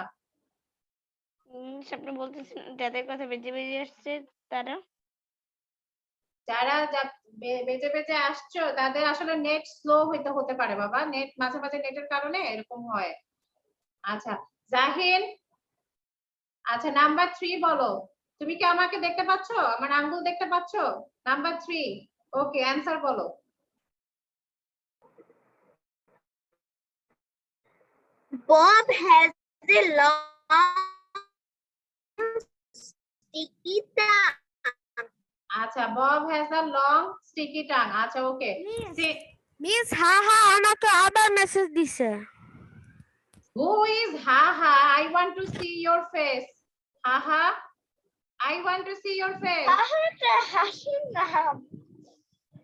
Speaker 4: আপনি বলতেছেন যাদের কথা বেঁচে বেঁচে আসছে তারা
Speaker 1: যারা বেজে বেজে আসছো তাদের আসলে নেট স্লো হতে পারে বাবা, নেট মাঝে মাঝে নেটের কারণে এরকম হয়। আচ্ছা জাহিন, আচ্ছা নাম্বার 3 বলো। তুমি কি আমাকে দেখতে পাচ্ছো? আমার আঙ্গুল দেখতে পাচ্ছো? নাম্বার 3, ওকে অ্যানসার বলো।
Speaker 2: Bob has a long sticky tongue.
Speaker 1: আচ্ছা Bob has a long sticky tongue. আচ্ছা ওকে
Speaker 8: মিস হা হা আমাকে আবার মেসেজ দিছে।
Speaker 1: Who is ha ha? I want to see your face. Ha ha, I want to see your face.
Speaker 2: হাসির নাম।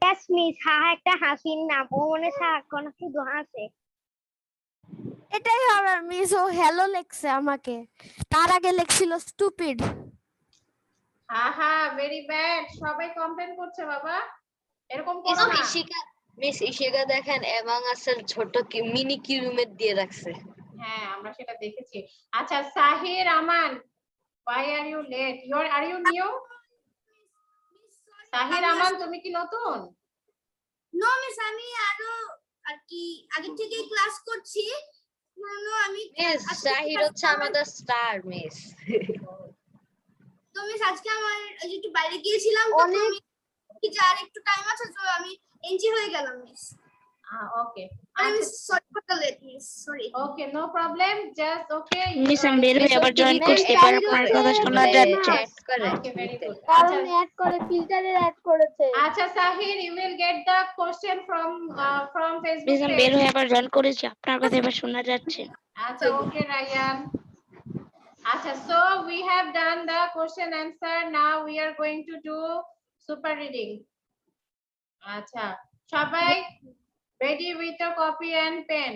Speaker 3: Yes, Miss. হা একটা হাসির নাম। ও মনে সারাক্ষণ শুধু হাসে।
Speaker 8: এটাই হবে মিস, ও হ্যালো লেখছে আমাকে, তার আগে লেখছিল স্টুপিড।
Speaker 1: হা হা ভেরি ব্যাড, সবাই কমপ্লেন করছে বাবা, এরকম করো না।
Speaker 7: মিস ইশিকা দেখেন Among Us-এর ছোট মিনি কিউমেট দিয়ে রাখছে।
Speaker 1: হ্যাঁ আমরা সেটা দেখেছি। আচ্ছা সাহির আমান, why are you late? Are you new? Sahir আমান তুমি কি নতুন?
Speaker 6: নো মিস, আমি আরো আর কি আগে থেকে ক্লাস করছি। আমি
Speaker 7: মিস সাহির হচ্ছে আমাদের স্টার মিস।
Speaker 6: তো মিস আজকে আমার একটু বাইরে গিয়েছিলাম, তো আমি কি যার একটু টাইম আছে, তো আমি এনজি হয়ে গেলাম মিস।
Speaker 1: ওকে
Speaker 6: আমি sorry for the late miss, sorry.
Speaker 1: Okay no problem, just okay
Speaker 4: miss আমি বের হয়ে আবার জয়েন করছি, এবার আপনার কথা শোনা যাচ্ছে।
Speaker 1: ওকে ভেরি গুড।
Speaker 2: কারণ অ্যাড করে ফিল্টারে অ্যাড করেছে।
Speaker 1: আচ্ছা Sahir, you will get the question from Facebook
Speaker 4: miss আমি বের
Speaker 1: page.
Speaker 4: হয়ে আবার জয়েন করেছি, আপনার কথা এবার শোনা যাচ্ছে।
Speaker 1: আচ্ছা ওকে রায়ান। আচ্ছা so we have done the question answer, now we are going to do super reading. আচ্ছা সবাই ready with your copy and pen?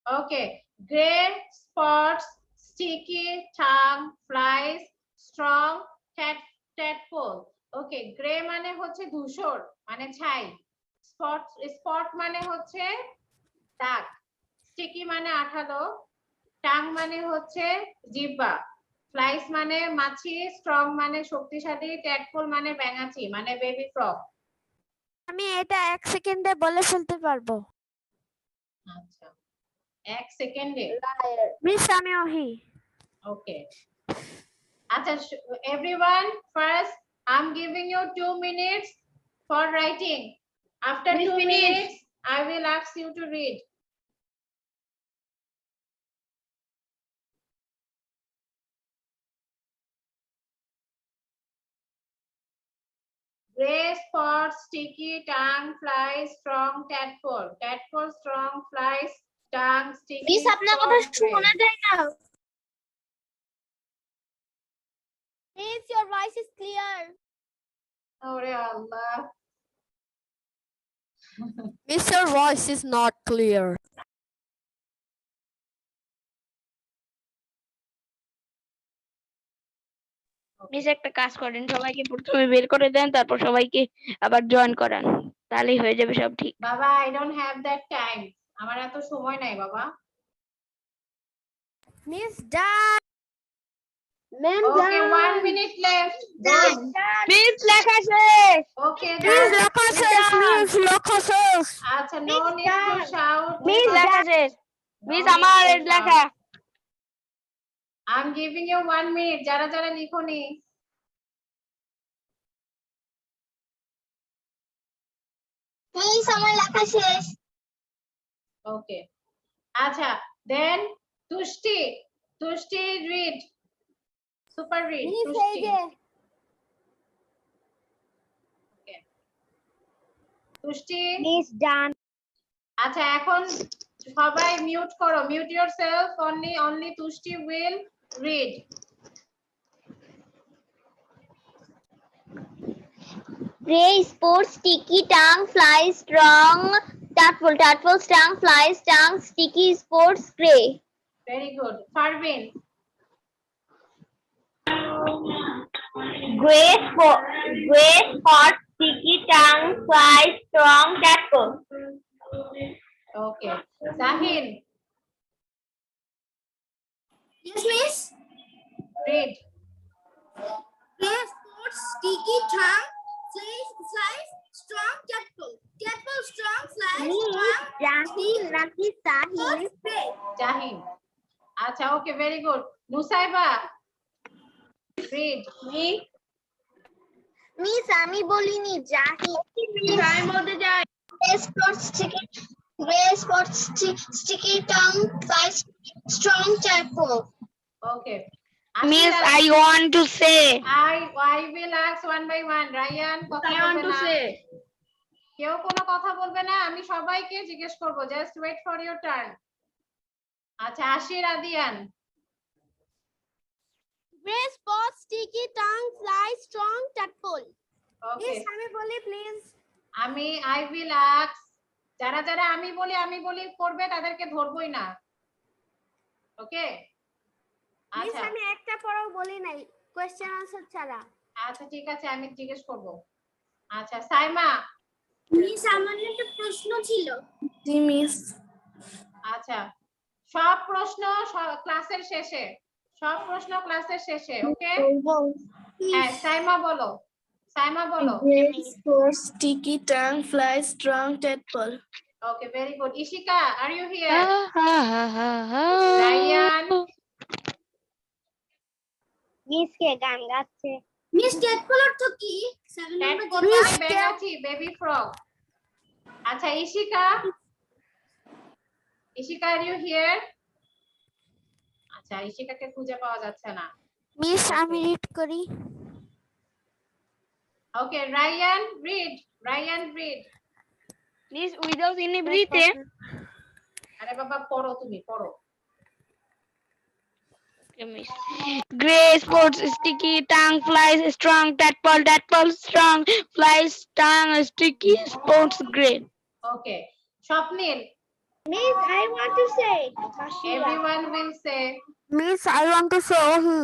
Speaker 1: Okay. Gray spots, sticky tongue, flies, strong tadpole. Okay, gray মানে হচ্ছে ধূসর মানে ছাই, spot মানে হচ্ছে দাগ, sticky মানে আঠালো, tongue মানে হচ্ছে জিহ্বা, flies মানে মাছি, strong মানে শক্তিশালী, tadpole মানে ব্যাঙাচি মানে বেবি ফ্রগ।
Speaker 8: আমি এটা 1 সেকেন্ডে বলে ফেলতে পারবো।
Speaker 1: আচ্ছা 1 সেকেন্ডে?
Speaker 8: মিস আমি ওহি।
Speaker 1: Okay. Acha, everyone, first I'm giving you 2 minutes for writing. After 2 minutes, I will ask you to read. Gray spots, sticky tongue, flies, strong tadpole. Tadpole, strong, flies, tongue, sticky.
Speaker 2: Miss আপনার কথা শোনা যায় না। Miss, your voice is clear.
Speaker 1: Ore Allah.
Speaker 8: Miss, your voice is not clear.
Speaker 4: Miss একটা কাজ করেন, সবাইকে প্রথমে বের করে দেন, তারপর সবাইকে আবার জয়েন করান, তাহলেই হয়ে যাবে সব ঠিক।
Speaker 1: বাবা, I don't have that time. আমার এত সময় নাই বাবা।
Speaker 8: Miss done.
Speaker 1: Okay, 1 minute left. Done.
Speaker 4: Miss লেখা শেষ।
Speaker 1: Okay,
Speaker 8: Miss
Speaker 1: done.
Speaker 8: লেখা শেষ, মিস লেখা শেষ।
Speaker 1: আচ্ছা, no need to shout.
Speaker 4: Miss লেখা শেষ। মিস
Speaker 1: No
Speaker 4: আমার
Speaker 1: need to
Speaker 4: লেখা।
Speaker 1: shout. I'm giving you 1 minute. যারা যারা লিখোনি।
Speaker 2: মিস আমার লেখা শেষ।
Speaker 1: Okay. আচ্ছা, then Tushti read. Super read. Tushti. Okay. Tushti.
Speaker 3: Miss done.
Speaker 1: আচ্ছা এখন সবাই মিউট করো, mute yourself, only Tushti will read.
Speaker 2: Gray spots, sticky tongue, flies, strong tadpole. Tadpole's tongue, flies, tongue, sticky spots, gray.
Speaker 1: Very good. Parveen.
Speaker 3: Gray spot, sticky tongue, fly, strong tadpole.
Speaker 1: Okay. Sahin,
Speaker 6: Yes, miss.
Speaker 1: read.
Speaker 6: Gray spots, sticky tongue, flies, strong tadpole. Tadpole, strong, flies, strong,
Speaker 3: Jahin, Naki, Sahin.
Speaker 6: gray.
Speaker 1: Jahin. আচ্ছা, okay, very good. Nusaiba, read.
Speaker 2: Miss আমি বলিনি Zahi
Speaker 5: আমি বলতে চাই
Speaker 2: Gray spots, sticky tongue, flies, strong tadpole.
Speaker 1: Okay.
Speaker 4: Miss,
Speaker 1: Ashira,
Speaker 4: I want to say.
Speaker 1: I will ask one by one. Ryan, কথা
Speaker 5: I want
Speaker 1: বলবে
Speaker 5: to
Speaker 1: না।
Speaker 5: say.
Speaker 1: কেউ কোনো কথা বলবে না, আমি সবাইকে জিজ্ঞেস করব। Just wait for your turn. আচ্ছা, আশির Adiyan.
Speaker 8: Gray spot, sticky tongue, fly, strong tadpole.
Speaker 1: Okay.
Speaker 8: আমি বলি প্লিজ।
Speaker 1: I will ask, যারা যারা আমি বলি করবে তাদেরকে ধরবই না। ওকে?
Speaker 8: মিস
Speaker 1: আচ্ছা,
Speaker 8: আমি একটা পরেও বলি নাই, কোশ্চেন আনসার ছাড়া।
Speaker 1: আচ্ছা ঠিক আছে, আমি জিজ্ঞেস করব। আচ্ছা, সাইমা।
Speaker 6: মিস আমার একটা প্রশ্ন ছিল।
Speaker 5: জি মিস।
Speaker 1: আচ্ছা, সব প্রশ্ন ক্লাসের শেষে, সব প্রশ্ন ক্লাসের শেষে, ওকে? হ্যাঁ, সাইমা বলো।
Speaker 5: Gray spots, sticky tongue, fly, strong tadpole.
Speaker 1: Okay, very good. Ishika, are you here? Ryan,
Speaker 3: miss কে গান গাচ্ছে?
Speaker 6: মিস tadpole অর্থ কি? 7
Speaker 1: cat
Speaker 6: নম্বর
Speaker 1: কোথায়? বেঙ্গাচি, baby frog. আচ্ছা, Ishika, are you here? আচ্ছা, ইশিকাকে খুঁজে পাওয়া যাচ্ছে না।
Speaker 8: মিস আমি রিড করি।
Speaker 1: Okay, Ryan, read.
Speaker 4: Miss, without any breath.
Speaker 1: আরে বাবা, পড়ো তুমি, পড়ো।
Speaker 4: Gray spots, sticky tongue, flies, strong tadpole, tadpole, strong, flies, tongue, sticky spots, gray.
Speaker 1: Okay, Swapnil,
Speaker 2: Miss, I want to say.
Speaker 1: everyone will say.
Speaker 8: Miss I want to সে ওহি।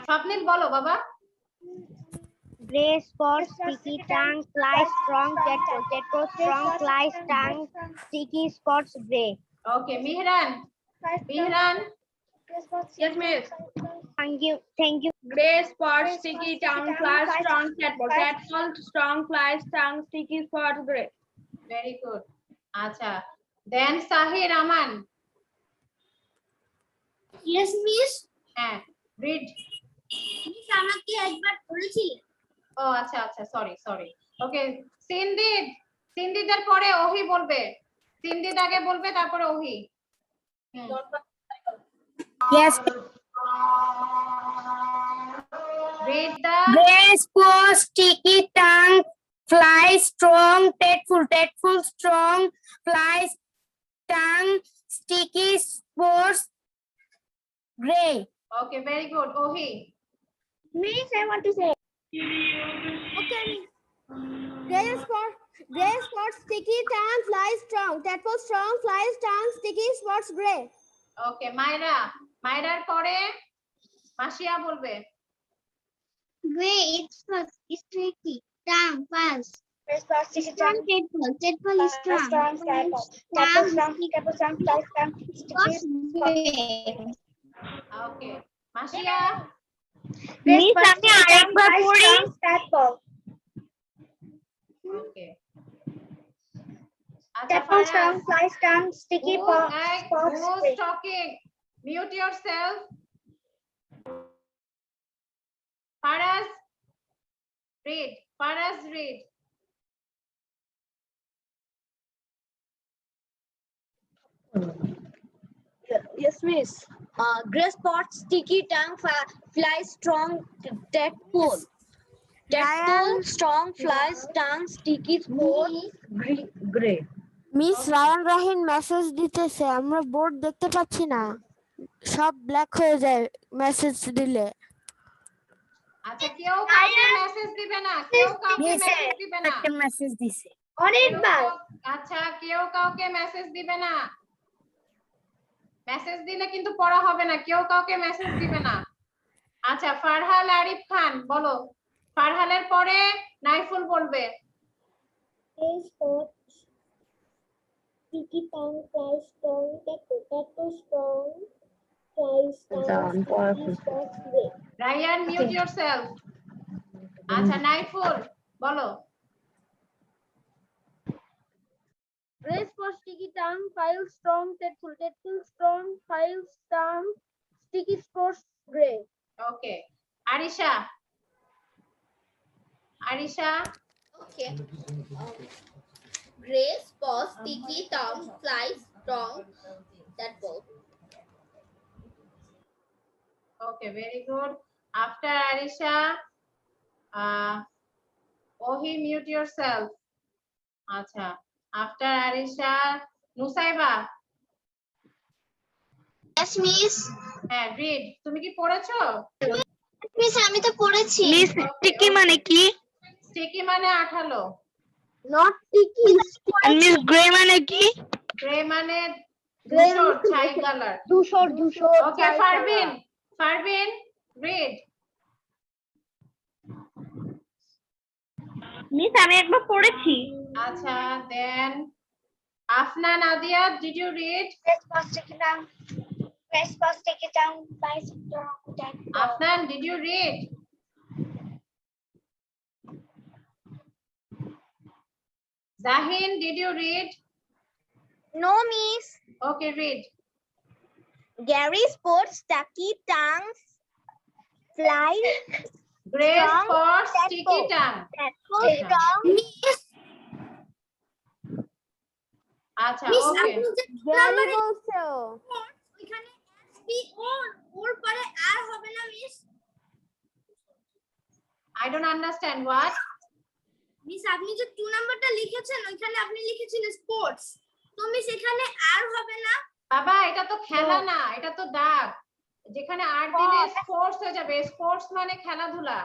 Speaker 1: Swapnil বলো বাবা।
Speaker 3: Gray spot, sticky tongue, fly, strong tadpole, tadpole, strong, fly, tongue, sticky spots, gray.
Speaker 1: Okay, Mihran.
Speaker 5: Yes miss.
Speaker 3: Thank you.
Speaker 5: Gray spots, sticky tongue, fly, strong tadpole. Tadpole, strong, fly, tongue, sticky spots, gray.
Speaker 1: Very good. আচ্ছা, then Sahir Aman.
Speaker 6: Yes, miss.
Speaker 1: হ্যাঁ, read.
Speaker 6: Miss আমাকে একবার বলেছিলেন।
Speaker 1: ও আচ্ছা, sorry. ওকে, সিন্দিদের পরে ওহি বলবে। সিন্দিদ আগে বলবে, তারপরে ওহি।
Speaker 3: Yes.
Speaker 1: Read the
Speaker 3: Gray spot, sticky tongue, fly, strong tadpole, tadpole, strong, fly, tongue, sticky spots, gray.
Speaker 1: Okay, very good. Ohi.
Speaker 2: Miss, I want to say.
Speaker 8: Okay Gray spot, sticky tongue, fly, strong tadpole, strong, fly, tongue, sticky spots, gray.
Speaker 1: Okay, মায়রার পরে Masia বলবে।
Speaker 6: Gray is sticky, tongue, fast.
Speaker 2: Gray spots, sticky
Speaker 6: Strong
Speaker 2: tongue,
Speaker 6: tadpole is strong.
Speaker 2: strong tadpole, tadpole, strong, tadpole, strong, fly, tongue, sticky
Speaker 6: Gray.
Speaker 1: Okay, Masia.
Speaker 3: Miss, আমি আরেকবার পড়ি।
Speaker 2: tadpole.
Speaker 1: Okay.
Speaker 2: Tadpole, strong, fly, tongue, sticky spots,
Speaker 1: Who's
Speaker 2: gray.
Speaker 1: talking? Mute yourself. Faraz, read.
Speaker 5: Yes miss.
Speaker 7: Gray spot, sticky tongue, fly, strong tadpole. Tadpole, strong, flies, tongue, sticky spots, gray.
Speaker 8: Miss Ryan Rahin message দিতেছে, আমরা board দেখতে পাচ্ছি না, সব black হয়ে যায় message দিলে।
Speaker 1: আচ্ছা, কেউ কাউকে মেসেজ দিবে না,
Speaker 3: মেসেজ দিছে
Speaker 2: অনেকবার।
Speaker 1: আচ্ছা, কেউ কাউকে মেসেজ দিবে না। মেসেজ দিলে কিন্তু পড়া হবে না, কেউ কাউকে মেসেজ দিবে না। আচ্ছা ফারহাল আরিফ খান বলো, ফারহালের পরে নাইফুল বলবে।
Speaker 2: Grace spots sticky tongue flies strong. That was strong. Flies tongue sticky spots gray.
Speaker 1: Ryan mute yourself. আচ্ছা নাইফুল বলো।
Speaker 8: Grace for sticky tongue, file strong, tatful strong, file tongue, sticky spots gray.
Speaker 1: Okay Arisha, Arisha
Speaker 6: Okay. Grace for sticky tongue flies strong. That both.
Speaker 1: Okay, very good. After Arisha, Ohi, mute yourself. Acha. After Arisha, Nusaiba.
Speaker 2: Yes, miss.
Speaker 1: হ্যাঁ, read. তুমি কি পড়েছো?
Speaker 2: Miss, আমি তো পড়েছি।
Speaker 4: Miss sticky মানে কি?
Speaker 1: Sticky মানে আঠালো।
Speaker 8: Not sticky.
Speaker 4: আর মিস গ্রে মানে কি?
Speaker 1: Gray মানে ধূসর, ছাই কালার।
Speaker 8: ধূসর।
Speaker 1: Okay, Farvin. Farvin, read.
Speaker 3: Miss আমি একবার পড়েছি।
Speaker 1: আচ্ছা, then Afna Nadia, did you read?
Speaker 2: Grace for sticky tongue. Grace for sticky tongue flies strong. That
Speaker 1: Afnan, did you read? Zahin, did you read?
Speaker 2: No, miss.
Speaker 1: Okay, read.
Speaker 2: Gary sports sticky tongues fly
Speaker 1: Grace
Speaker 2: Strong,
Speaker 1: for
Speaker 2: that
Speaker 1: sticky
Speaker 2: boat.
Speaker 1: tongue.
Speaker 2: that was
Speaker 1: Okay.
Speaker 2: strong.
Speaker 1: আচ্ছা,
Speaker 6: Miss,
Speaker 1: okay.
Speaker 6: আপনি যে
Speaker 8: Gary বলছো।
Speaker 6: ওইখানে SB ওর পরে আর হবে না miss.
Speaker 1: I don't understand what.
Speaker 6: Miss আপনি যে 2 নাম্বারটা লিখেছেন ওইখানে আপনি লিখেছিলেন স্পোর্টস। তো মিস এখানে আর হবে না।
Speaker 1: বাবা এটা তো খেলা না, এটা তো দাগ। যেখানে আর দিলে স্পোর্টস হয়ে যাবে। স্পোর্টস মানে খেলাধুলা।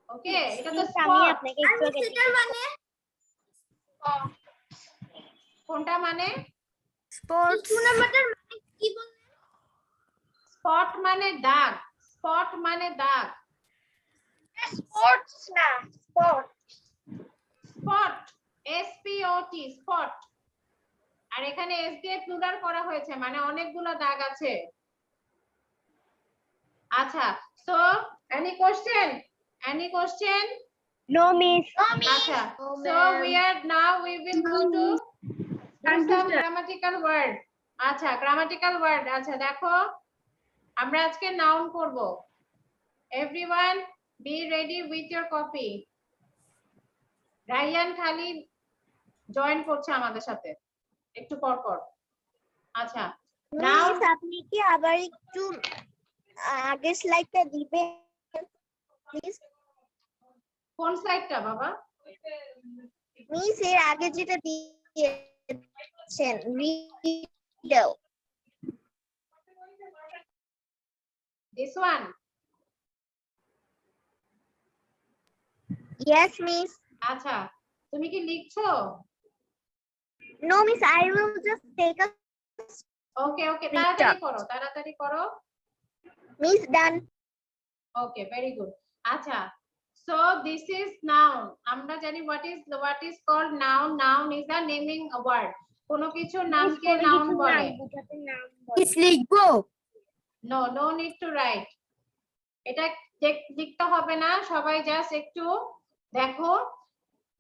Speaker 1: ওকে, এটা তো
Speaker 3: আমি
Speaker 1: স্পোর্ট।
Speaker 3: আপনাকে
Speaker 6: আর
Speaker 3: একটু
Speaker 6: মিস এটার মানে
Speaker 1: কোনটা মানে?
Speaker 8: Sports.
Speaker 6: 2 নাম্বারটার মানে কি বললেন?
Speaker 1: স্পট মানে দাগ। স্পট মানে দাগ।
Speaker 2: Sports na. Sport.
Speaker 1: Spot, S P O T, spot. আর এখানে S দিয়ে প্লুরাল করা হয়েছে, মানে অনেকগুলো দাগ আছে। আচ্ছা, so any question? Any question?
Speaker 3: No miss.
Speaker 1: Acha. So we will go to do some grammatical word. আচ্ছা, grammatical word. আচ্ছা দেখো, আমরা আজকে noun করব। Everyone be ready with your copy. Ryan খালি জয়েন করছে আমাদের সাথে একটু পর পর। আচ্ছা, noun
Speaker 2: Miss, আপনি কি আবার একটু আগের স্লাইডটা দিবেন প্লিজ?
Speaker 1: কোন স্লাইডটা বাবা?
Speaker 2: মিস এর আগে যেটা দিয়েছেন রিডো।
Speaker 1: This one.
Speaker 2: Yes, miss.
Speaker 1: আচ্ছা, তুমি কি লিখছো?
Speaker 2: No, miss, I will just take a
Speaker 1: ওকে ওকে, তাড়াতাড়ি করো, তাড়াতাড়ি করো।
Speaker 2: miss done.
Speaker 1: ওকে, ভেরি গুড। আচ্ছা, so this is noun. আমরা জানি what is called noun. Noun is a naming a word. কোনো কিছুর নামকে noun বলে।
Speaker 8: Miss লিখবো।
Speaker 1: No need to write. এটা লিখতে হবে না, সবাই জাস্ট একটু দেখো।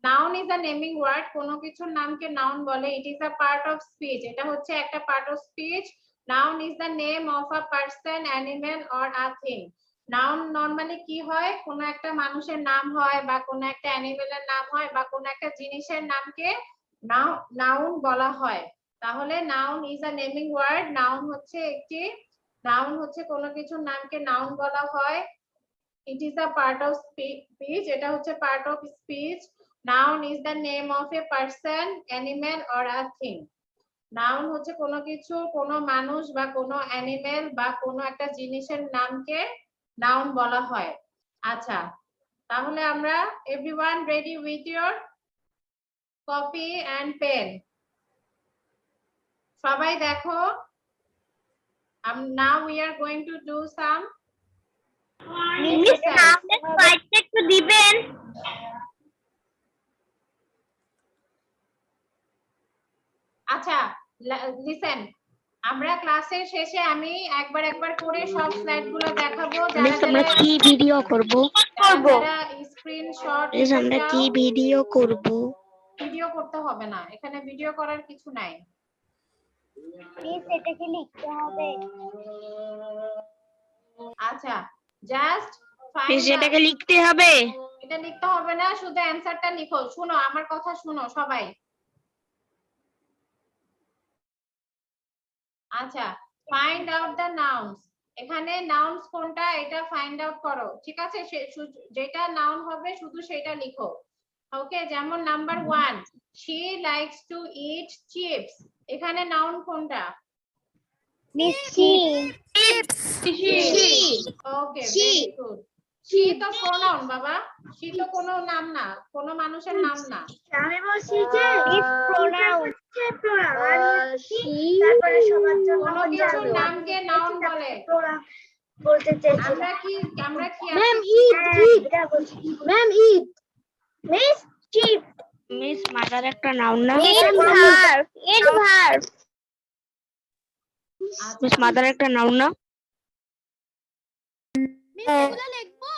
Speaker 1: Noun is a naming word. কোনো কিছুর নামকে noun বলে। It is a part of speech. এটা হচ্ছে একটা part of speech. Noun is the name of a person, animal or a thing. Noun normally কি হয়? কোনো একটা মানুষের নাম হয় বা কোনো একটা অ্যানিমেলের নাম হয় বা কোনো একটা জিনিসের নামকে noun বলা হয়। তাহলে noun is a naming word. Noun হচ্ছে কোনো কিছুর নামকে noun বলা হয়। It is a part of speech. এটা হচ্ছে part of speech. Noun is the name of a person, animal or a thing. Noun হচ্ছে কোনো কিছু, কোনো মানুষ বা কোনো অ্যানিমেল বা কোনো একটা জিনিসের নামকে noun বলা হয়। আচ্ছা, তাহলে আমরা everyone ready with your copy and pen? সবাই দেখো, now we are going to do some Exercise.
Speaker 3: একটু দিবেন।
Speaker 1: আচ্ছা লিসেন, আমরা ক্লাসের শেষে আমি একবার করে সব স্লাইড গুলো দেখাবো। যারা
Speaker 4: আমরা কি ভিডিও করব?
Speaker 1: যারা স্ক্রিনশট
Speaker 4: আমরা কি ভিডিও করব?
Speaker 1: ভিডিও করতে হবে না, এখানে ভিডিও করার কিছু নাই।
Speaker 3: মিস এটা কি লিখতে হবে?
Speaker 1: আচ্ছা জাস্ট ফাইন্ড
Speaker 4: সেটাকে লিখতে হবে?
Speaker 1: এটা লিখতে হবে না, শুধু অ্যানসারটা লিখো। শুনো আমার কথা, শুনো সবাই। আচ্ছা ফাইন্ড আউট দ্য নাউন্স। এখানে নাউন্স কোনটা এটা ফাইন্ড আউট করো, ঠিক আছে? যেটা নাউন হবে শুধু সেটা লিখো। ওকে, যেমন number 1, she likes to eat chips। এখানে নাউন কোনটা?
Speaker 3: মিষ্টি।
Speaker 1: ওকে ভেরি গুড। she তো প্রোনাউন বাবা, she তো কোনো নাম না, কোনো মানুষের নাম না।
Speaker 2: আমি বলছি যে
Speaker 3: pronoun।
Speaker 2: তারপরে সবার জন্য
Speaker 1: কোনো কিছুর নামকে নাউন বলে।
Speaker 2: বলতে চাইছি
Speaker 1: আমরা কি
Speaker 2: ম্যাম ইট মিস চিপ
Speaker 4: মিস মাদার একটা নাউন না? মিস মাদার একটা নাউন না?
Speaker 8: লিখবো।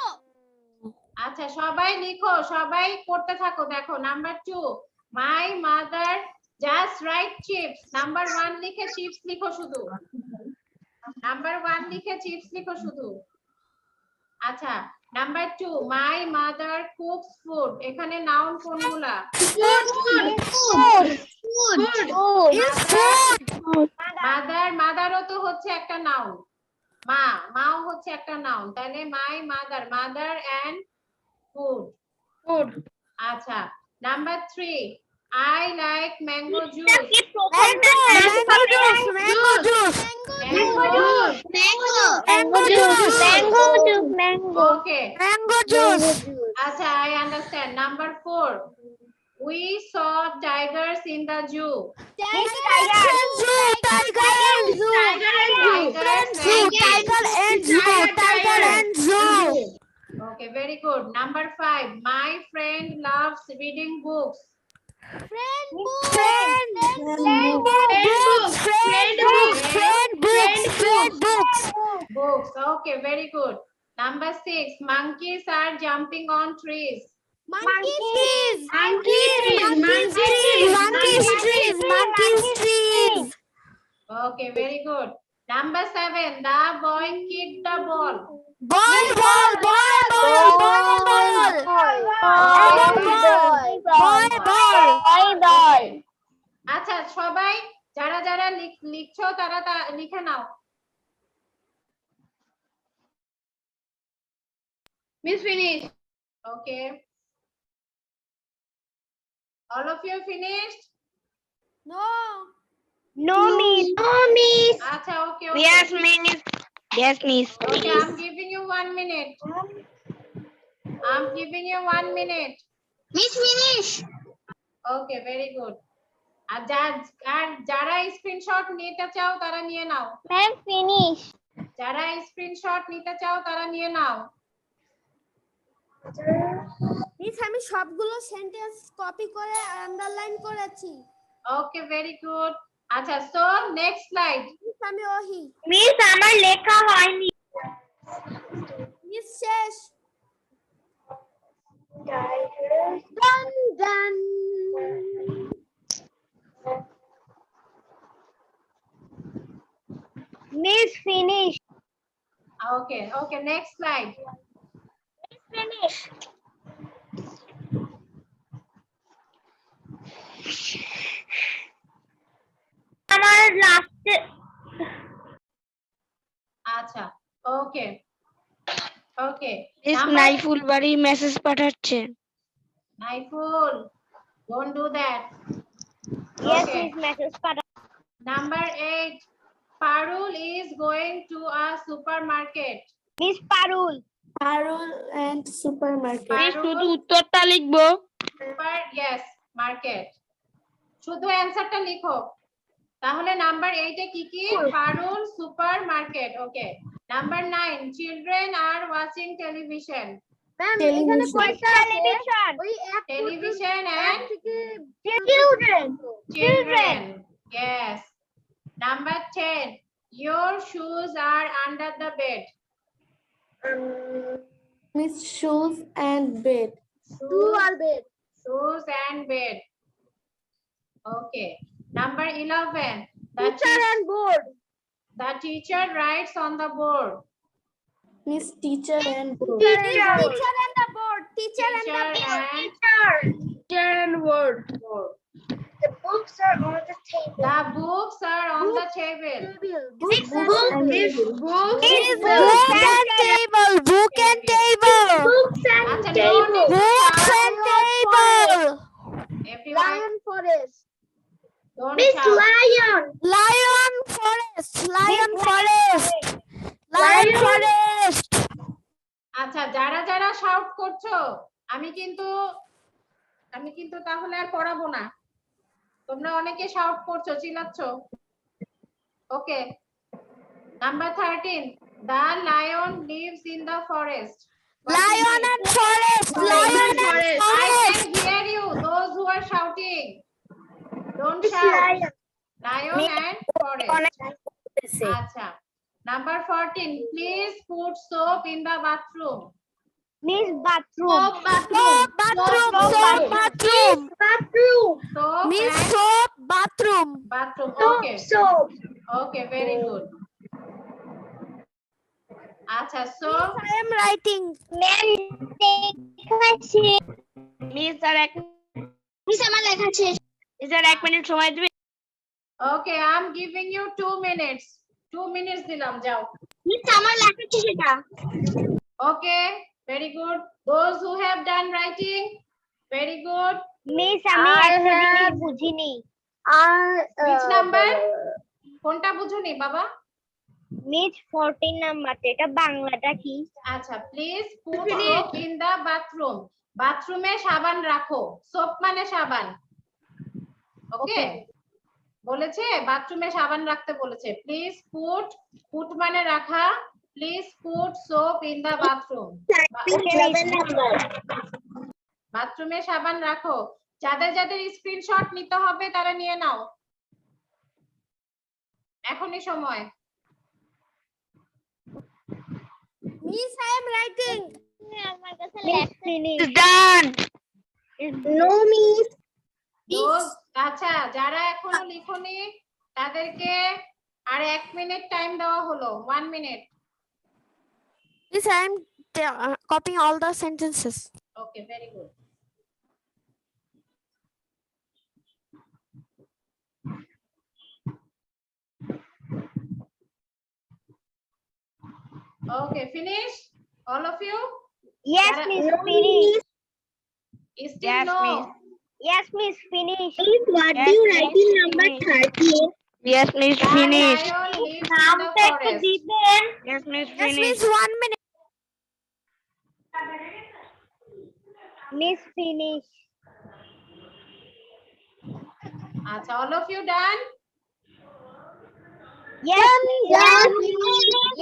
Speaker 1: আচ্ছা সবাই লিখো, সবাই করতে থাকো। দেখো number 2, my mother just right chips. Number 1 লিখে চিপস লিখো শুধু। নাম্বার 1 লিখে চিপস লিখো শুধু। আচ্ছা number 2, my mother cooks food. এখানে নাউন কোনগুলা? মাদারও তো হচ্ছে একটা নাউন, মাও হচ্ছে একটা নাউন, তাহলে মাই মাদার এন্ড ফুড। আচ্ছা number 3, I like mango juice. Okay আচ্ছা I understand. Number 4, we saw tigers in the zoo। Okay, very good. Number 5, my friend loves reading books। Books. Okay, very good. Number 6, monkeys are jumping on trees। Okay, very good. Number 7, the boy kicked the ball। আচ্ছা সবাই যারা লিখছো তারা লিখে নাও। Miss finish. Okay. All of you finished?
Speaker 3: No, miss.
Speaker 1: Acha, okay.
Speaker 4: Yes, miss. Yes, miss.
Speaker 1: Okay, I'm giving you 1 minute.
Speaker 6: Miss finish.
Speaker 1: Okay, very good. আর যারা screenshot নিতে চাও তারা নিয়ে নাও।
Speaker 3: Ma'am, finish.
Speaker 1: যারা স্ক্রিনশট নিতে চাও তারা নিয়ে নাও।
Speaker 8: মিস আমি সবগুলো সেন্টেন্স কপি করে আন্ডারলাইন করেছি।
Speaker 1: ওকে ভেরি গুড। আচ্ছা সো নেক্সট স্লাইড।
Speaker 8: আমি ওহি
Speaker 3: মিস আমার লেখা হয়নি।
Speaker 8: মিস শেষ।
Speaker 2: ডান
Speaker 3: Miss finish.
Speaker 1: Okay, next slide.
Speaker 3: Finish. আমার লাস্টে
Speaker 1: আচ্ছা ওকে
Speaker 4: মিস নাইফুল বাড়ি মেসেজ পাঠাচ্ছে।
Speaker 1: Naiful don't do that.
Speaker 3: Yes,
Speaker 1: Okay.
Speaker 3: miss message পাঠা।
Speaker 1: Number 8, Parul is going to a supermarket।
Speaker 3: Miss Parul
Speaker 5: and supermarket.
Speaker 4: Miss শুধু উত্তরটা লিখবো।
Speaker 1: yes market, শুধু অ্যানসারটা লিখো। তাহলে নাম্বার 8 এ কি Parul super market. Okay Number 9, children are watching television.
Speaker 8: Ma'am এখানে কয়টা আছে?
Speaker 3: টেলিভিশন
Speaker 8: ওই এক
Speaker 1: Television and
Speaker 2: Children.
Speaker 1: children. Yes. Number 10, your shoes are under the bed.
Speaker 8: Miss shoes and bed. Two are bed.
Speaker 1: Shoes and bed. Okay. Number 11,
Speaker 8: Teacher and board.
Speaker 1: the teacher writes on the board.
Speaker 8: Miss teacher and board.
Speaker 2: Teacher.
Speaker 8: Teacher and the board. Teacher and the board.
Speaker 2: Teacher.
Speaker 5: and word.
Speaker 1: board.
Speaker 2: The books are on the table.
Speaker 1: The books are on the table.
Speaker 8: Books and
Speaker 2: Book
Speaker 8: table.
Speaker 2: is book.
Speaker 4: It's book and table. Book and table.
Speaker 2: Books and
Speaker 1: Acha,
Speaker 2: table.
Speaker 4: Books and table.
Speaker 1: Everyone,
Speaker 8: Lion forest.
Speaker 1: don't
Speaker 2: Miss
Speaker 1: shout.
Speaker 2: Lion.
Speaker 4: Lion forest. Lion forest. Lion forest.
Speaker 1: আচ্ছা, যারা যারা shout করছো, আমি কিন্তু তাহলে আর পড়াবো না। তোমরা অনেকে শাউট করছো, চিল্লাচ্ছো। ওকে। Number 13, the lion lives in the forest. What is
Speaker 4: Lion
Speaker 1: it?
Speaker 4: and forest. Lion and
Speaker 1: I
Speaker 4: forest.
Speaker 1: can hear you, those who are shouting. Don't
Speaker 2: Miss
Speaker 1: shout.
Speaker 2: Lion.
Speaker 1: Lion and forest. আচ্ছা। Number 14, please put soap in the bathroom.
Speaker 3: Miss bathroom.
Speaker 4: Soap bathroom. Soap bathroom.
Speaker 2: Bathroom.
Speaker 1: Soap
Speaker 4: Miss
Speaker 1: and
Speaker 4: soap bathroom.
Speaker 1: bathroom.
Speaker 2: Soap.
Speaker 1: Okay.
Speaker 2: Soap.
Speaker 1: Okay, very good. আচ্ছা, so
Speaker 4: I am writing.
Speaker 3: Miss আর এক miss আমার লেখা শেষ। Miss আর 1 minute সময় দিবে।
Speaker 1: okay, I'm giving you 2 minutes. 2 minutes দিলাম, যাও।
Speaker 3: মিস আমার লেখা শেষ এটা।
Speaker 1: Okay, very good. Those who have done writing, very good.
Speaker 3: Miss আমি একটা জিনিস বুঝিনি।
Speaker 1: Which number? কোনটা বুঝুনি বাবা?
Speaker 3: মিস 14 নাম্বারটা এটা বাংলাটা কি?
Speaker 1: আচ্ছা, please put soap in the bathroom. বাথরুমে সাবান রাখো। সোপ মানে সাবান। ওকে? বলেছে বাথরুমে সাবান রাখতে বলেছে। প্লিজ put মানে রাখা। Please put soap in the bathroom. বাথরুমে সাবান রাখো। যাদের যাদের স্ক্রিনশট নিতে হবে তারা নিয়ে নাও। এখনই সময়।
Speaker 8: Miss, I am writing.
Speaker 3: আমার কাছে লেখা ফিনিশ।
Speaker 4: Done.
Speaker 2: No, Miss.
Speaker 1: আচ্ছা, যারা এখনো লিখোনি তাদেরকে আর 1 মিনিট টাইম দেওয়া হলো। 1 minute.
Speaker 8: Miss, I am copying all the sentences.
Speaker 1: Okay, very good. Okay, finish? All of you?
Speaker 3: Yes, miss, finish.
Speaker 1: Still
Speaker 4: Yes,
Speaker 1: no.
Speaker 4: miss.
Speaker 3: Yes, miss, finish.
Speaker 2: What
Speaker 4: Yes,
Speaker 2: do you
Speaker 4: miss,
Speaker 2: write in number
Speaker 4: finish.
Speaker 2: 13?
Speaker 4: Yes, miss.
Speaker 1: The
Speaker 4: Finish.
Speaker 1: lion lives in the
Speaker 3: নামটা একটু
Speaker 1: forest.
Speaker 3: দিবেন।
Speaker 4: Yes, miss.
Speaker 8: Yes,
Speaker 4: Finish.
Speaker 8: Miss, 1 minute.
Speaker 3: Miss, finish.
Speaker 1: আচ্ছা, all of you done?
Speaker 3: Yes, yes,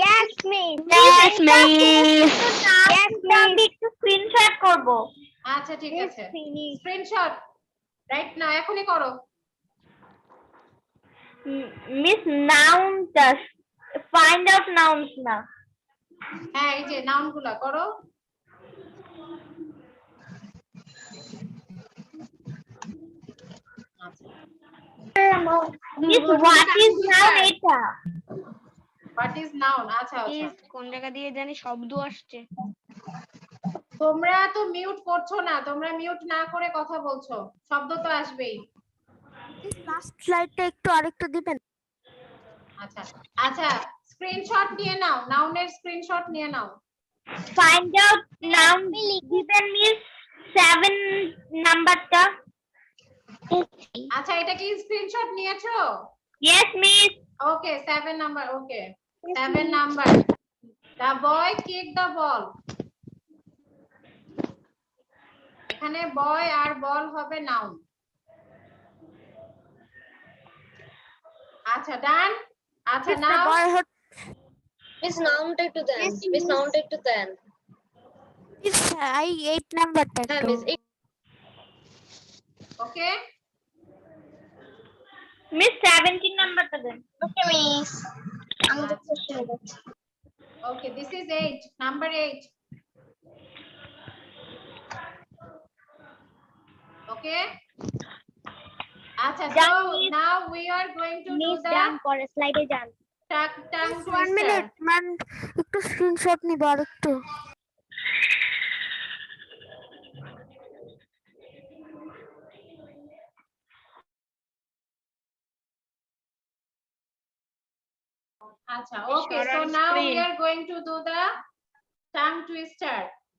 Speaker 3: yes, miss.
Speaker 4: Yes, miss.
Speaker 3: Yes, miss. একটু screenshot করব।
Speaker 1: আচ্ছা, ঠিক
Speaker 3: Miss,
Speaker 1: আছে।
Speaker 3: finish.
Speaker 1: Screenshot right না, এখনই করো।
Speaker 3: Miss, nouns. Find out nouns না।
Speaker 1: হ্যাঁ, এই যে নাউন গুলা করো।
Speaker 3: Miss, what is noun এটা?
Speaker 1: What is noun? আচ্ছা, আচ্ছা।
Speaker 4: Miss, কোন জায়গা দিয়ে জানি শব্দ আসছে।
Speaker 1: তোমরা তো মিউট করছো না, তোমরা মিউট না করে কথা বলছো, শব্দ তো আসবেই।
Speaker 8: Miss, last slide-টা একটু আরেকটু দিবেন।
Speaker 1: আচ্ছা আচ্ছা, স্ক্রিনশট নিয়ে নাও, নাউনের স্ক্রিনশট নিয়ে নাও।
Speaker 3: Find out noun দিবেন মিস 7 নাম্বারটা।
Speaker 1: আচ্ছা, এটা কি স্ক্রিনশট নিয়েছো?
Speaker 3: Yes, miss.
Speaker 1: Okay, 7 number. Okay, 7 number. The boy kicked the ball. এখানে বয় আর বল হবে নাউন। আচ্ছা, ডান। আচ্ছা,
Speaker 8: Miss, the
Speaker 1: now
Speaker 8: boy
Speaker 7: Miss counted to 10. Miss counted to 10.
Speaker 8: I 8 number
Speaker 7: হ্যাঁ মিস
Speaker 1: Okay.
Speaker 2: Miss 17 number দেন। Okay, Miss. আমি তো খুশি হয়ে যাচ্ছি।
Speaker 1: Okay, this is 8. Number 8. Okay. Acha, so now we are going to do
Speaker 3: Miss
Speaker 1: the
Speaker 3: যান পরে স্লাইডে যান।
Speaker 1: tongue
Speaker 8: One
Speaker 1: twister.
Speaker 8: minute, man. একটু স্ক্রিনশট নিব আর একটু।
Speaker 1: Acha, okay. So now we are going to do the tongue twister.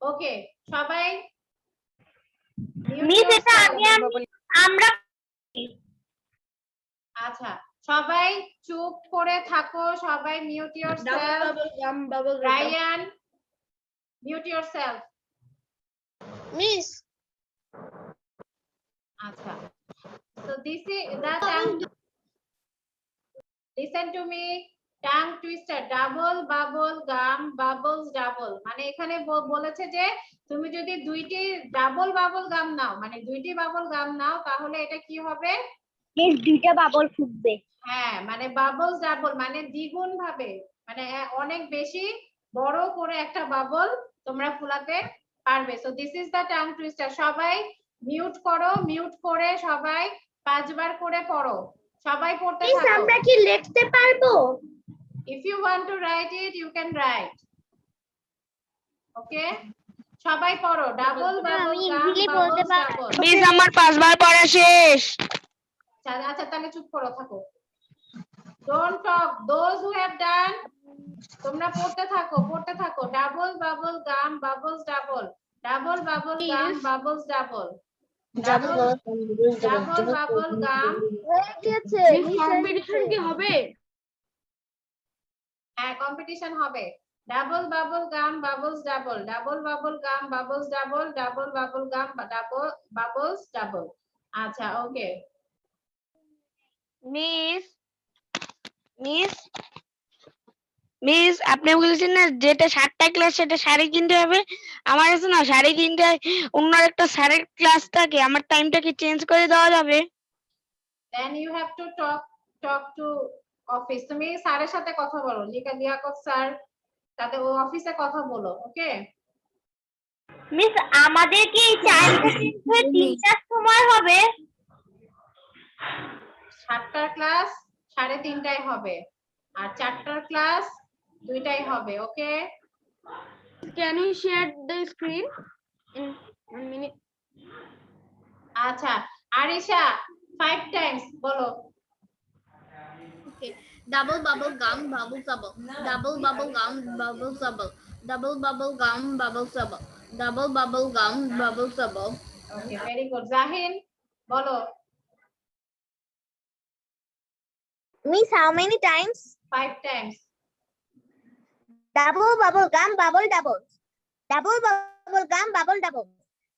Speaker 1: Okay. সবাই
Speaker 2: Miss এটা আমরা
Speaker 1: আচ্ছা সবাই চুপ করে থাকো সবাই mute yourself Ryan mute yourself
Speaker 2: Miss
Speaker 1: আচ্ছা so this is the tongue listen to me tongue twister double bubble gum bubbles double মানে এখানে বলেছে যে তুমি যদি দুইটি ডাবল বাবল গাম নাও মানে দুইটি বাবল গাম নাও তাহলে এটা কি হবে
Speaker 3: মিস দুইটা বাবল ফুটবে।
Speaker 1: হ্যাঁ মানে বাবলস ডাবল মানে দ্বিগুণ ভাবে মানে অনেক বেশি বড় করে একটা বাবল তোমরা ফুলাতে পারবে so this is the tongue twister সবাই মিউট করো মিউট করে সবাই 5 বার করে পড়ো সবাই পড়তে
Speaker 2: Miss
Speaker 1: থাকো
Speaker 2: আমরা কি লিখতে পারবো?
Speaker 1: if you want to write it you can write okay সবাই পড়ো double bubble gum bubbles double
Speaker 4: miss আমার 5 বার পড়া শেষ।
Speaker 1: আচ্ছা তাহলে চুপ করো থাকো don't talk those who have done তোমরা পড়তে থাকো double bubble gum bubbles double double bubble gum bubbles double double bubble gum
Speaker 2: হয়ে গেছে।
Speaker 5: কম্পিটিশন কি হবে?
Speaker 1: হ্যাঁ কম্পিটিশন হবে double bubble gum bubbles double double bubble gum bubbles double double bubble gum double bubbles double আচ্ছা okay
Speaker 4: miss miss miss আপনি বলেছেন না যেটা 7টা ক্লাস সেটা 3:30 হবে আমার কাছে না 3:30 অন্য একটা স্যারের ক্লাস থাকে আমার টাইমটা কি চেঞ্জ করে দেওয়া যাবে
Speaker 1: then you have to talk to office তুমি স্যারের সাথে কথা বলো লিয়াকত স্যার তাতে ও অফিসে কথা বলো ওকে
Speaker 2: মিস আমাদের কি টাইমটা চেঞ্জ হয়ে 3টার সময় হবে?
Speaker 1: 7টার ক্লাস 3:30টায় হবে আর 4টার ক্লাস 2টায় হবে ওকে
Speaker 5: Can you share the screen in 1 minute?
Speaker 1: আচ্ছা আরিশা 5 টাইমস বলো
Speaker 6: Double bubble gum bubble bubble. Double bubble gum bubble bubble. Double bubble gum bubble bubble. Double bubble gum bubble bubble.
Speaker 1: ওকে very good Jahin বলো
Speaker 2: Miss how many times?
Speaker 1: 5 Times
Speaker 2: Double bubble gum bubble double. Double bubble gum bubble double.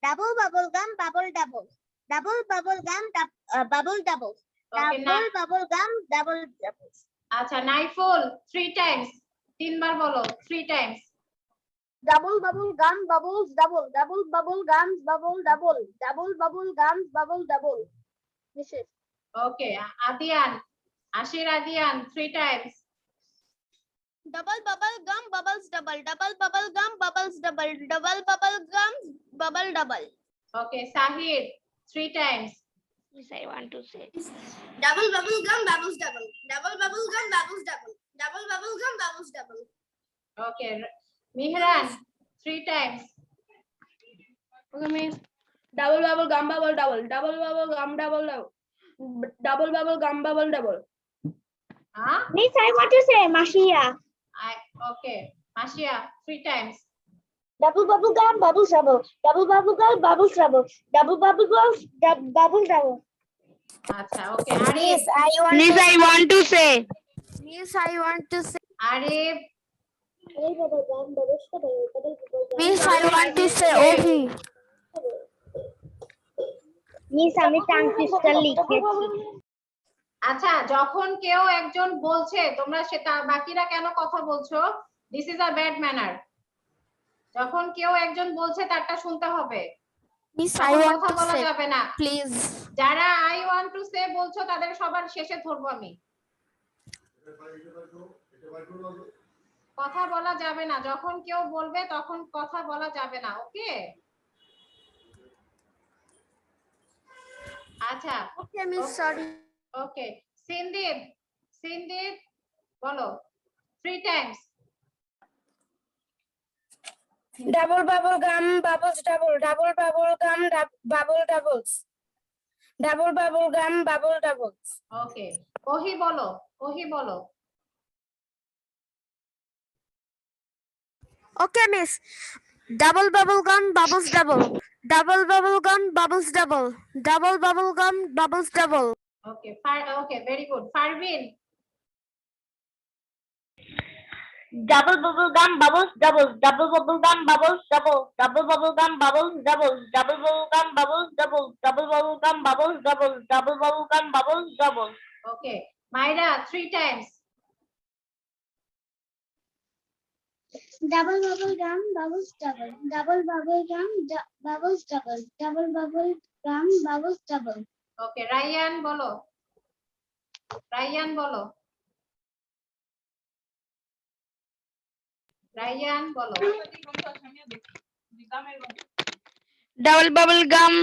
Speaker 2: Double bubble gum bubble double. Double bubble gum bubble double.
Speaker 1: ওকে না
Speaker 2: Double bubble gum double double.
Speaker 1: আচ্ছা Naiful 3 Times 3 বার বলো 3 Times
Speaker 2: Double bubble gum bubbles double. Double bubble gums bubble double. Double bubble gums bubble double. Mrs.
Speaker 1: ওকে আদিয়ান আশির Adiyan 3 Times
Speaker 8: Double bubble gum bubbles double. Double bubble gum bubbles double. Double bubble gum bubble double.
Speaker 1: Okay Sahid 3 times
Speaker 4: miss I want to say
Speaker 8: Double bubble gum bubbles double. Double bubble gum bubbles double. Double bubble gum bubbles double.
Speaker 1: Okay Mihran 3 Times
Speaker 5: Okay, Miss. Double bubble gum bubble double. Double bubble gum double double. Double bubble gum bubble double.
Speaker 1: হ্যাঁ
Speaker 2: Miss I want to say Mashia.
Speaker 1: Okay Masia 3 Times
Speaker 2: Double bubble gum bubbles double. Double bubble gum bubbles double. Double bubble gum bubble double.
Speaker 1: আচ্ছা okay Arif
Speaker 4: miss I want to say
Speaker 8: Miss, I want to say.
Speaker 1: Arif
Speaker 2: Double bubble gum bubbles double. Double bubble gum.
Speaker 8: Miss, I want to say. Ohi.
Speaker 3: Miss আমি tongue twister লিখেছি।
Speaker 1: আচ্ছা যখন কেউ একজন বলছে তোমরা সেটা বাকিরা কেন কথা বলছো this is a bad manner. যখন কেউ একজন বলছে তারটা শুনতে হবে,
Speaker 8: Miss, I
Speaker 1: তখন
Speaker 8: want
Speaker 1: কথা
Speaker 8: to
Speaker 1: বলা
Speaker 8: say,
Speaker 1: যাবে না।
Speaker 8: please.
Speaker 1: যারা আই ওয়ান্ট টু সে বলছো তাদের সবার শেষে ধরবো আমি। কথা বলা যাবে না, যখন কেউ বলবে তখন কথা বলা যাবে না, ওকে? আচ্ছা,
Speaker 8: Okay, Miss, sorry.
Speaker 1: ওকে। সিনদীপ, সিনদীপ বলো 3 Times.
Speaker 4: Double bubble gum, bubbles double. Double bubble gum, bubble doubles. Double bubble gum, bubble doubles.
Speaker 1: ওকে, ওহি বলো, ওহি বলো।
Speaker 8: Okay, Miss. Double bubble gum, bubbles double. Double bubble gum, bubbles double. Double bubble gum, bubbles double.
Speaker 1: ওকে, ওকে, very good. Farbin,
Speaker 2: Double bubble gum bubbles doubles. Double bubble gum bubbles double. Double bubble gum bubbles doubles. Double bubble gum bubbles doubles. Double bubble gum bubbles doubles. Double bubble gum bubbles doubles.
Speaker 1: ওকে। মাইরা 3 Times.
Speaker 2: Double bubble gum bubbles double. Double bubble gum bubbles double. Double bubble gum bubbles double.
Speaker 1: ওকে, Ryan বলো, Ryan বলো, Ryan বলো।
Speaker 4: Double bubble gum,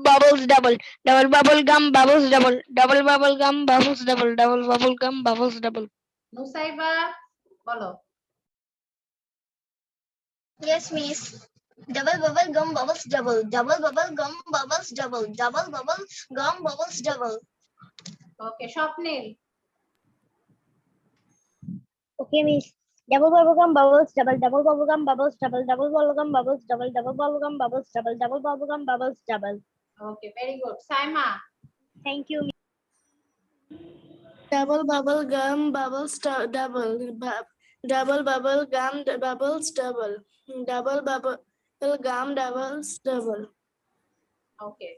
Speaker 4: bubbles double. Double bubble gum, bubbles double. Double bubble gum, bubbles double. Double bubble gum, bubbles double.
Speaker 1: Nusaiba বলো।
Speaker 2: Yes, miss. Double bubble gum bubbles double. Double bubble gum bubbles double. Double bubble gum bubbles double.
Speaker 1: Okay, Swapnil.
Speaker 3: Okay, Miss. Double bubble gum bubbles double. Double bubble gum bubbles double. Double bubble gum bubbles double. Double bubble gum bubbles double. Double bubble gum bubbles double.
Speaker 1: Okay, very good. Saima,
Speaker 3: Thank you.
Speaker 5: Double bubble gum bubbles double. Double bubble gum bubbles double. Double bubble gum doubles double.
Speaker 1: Okay.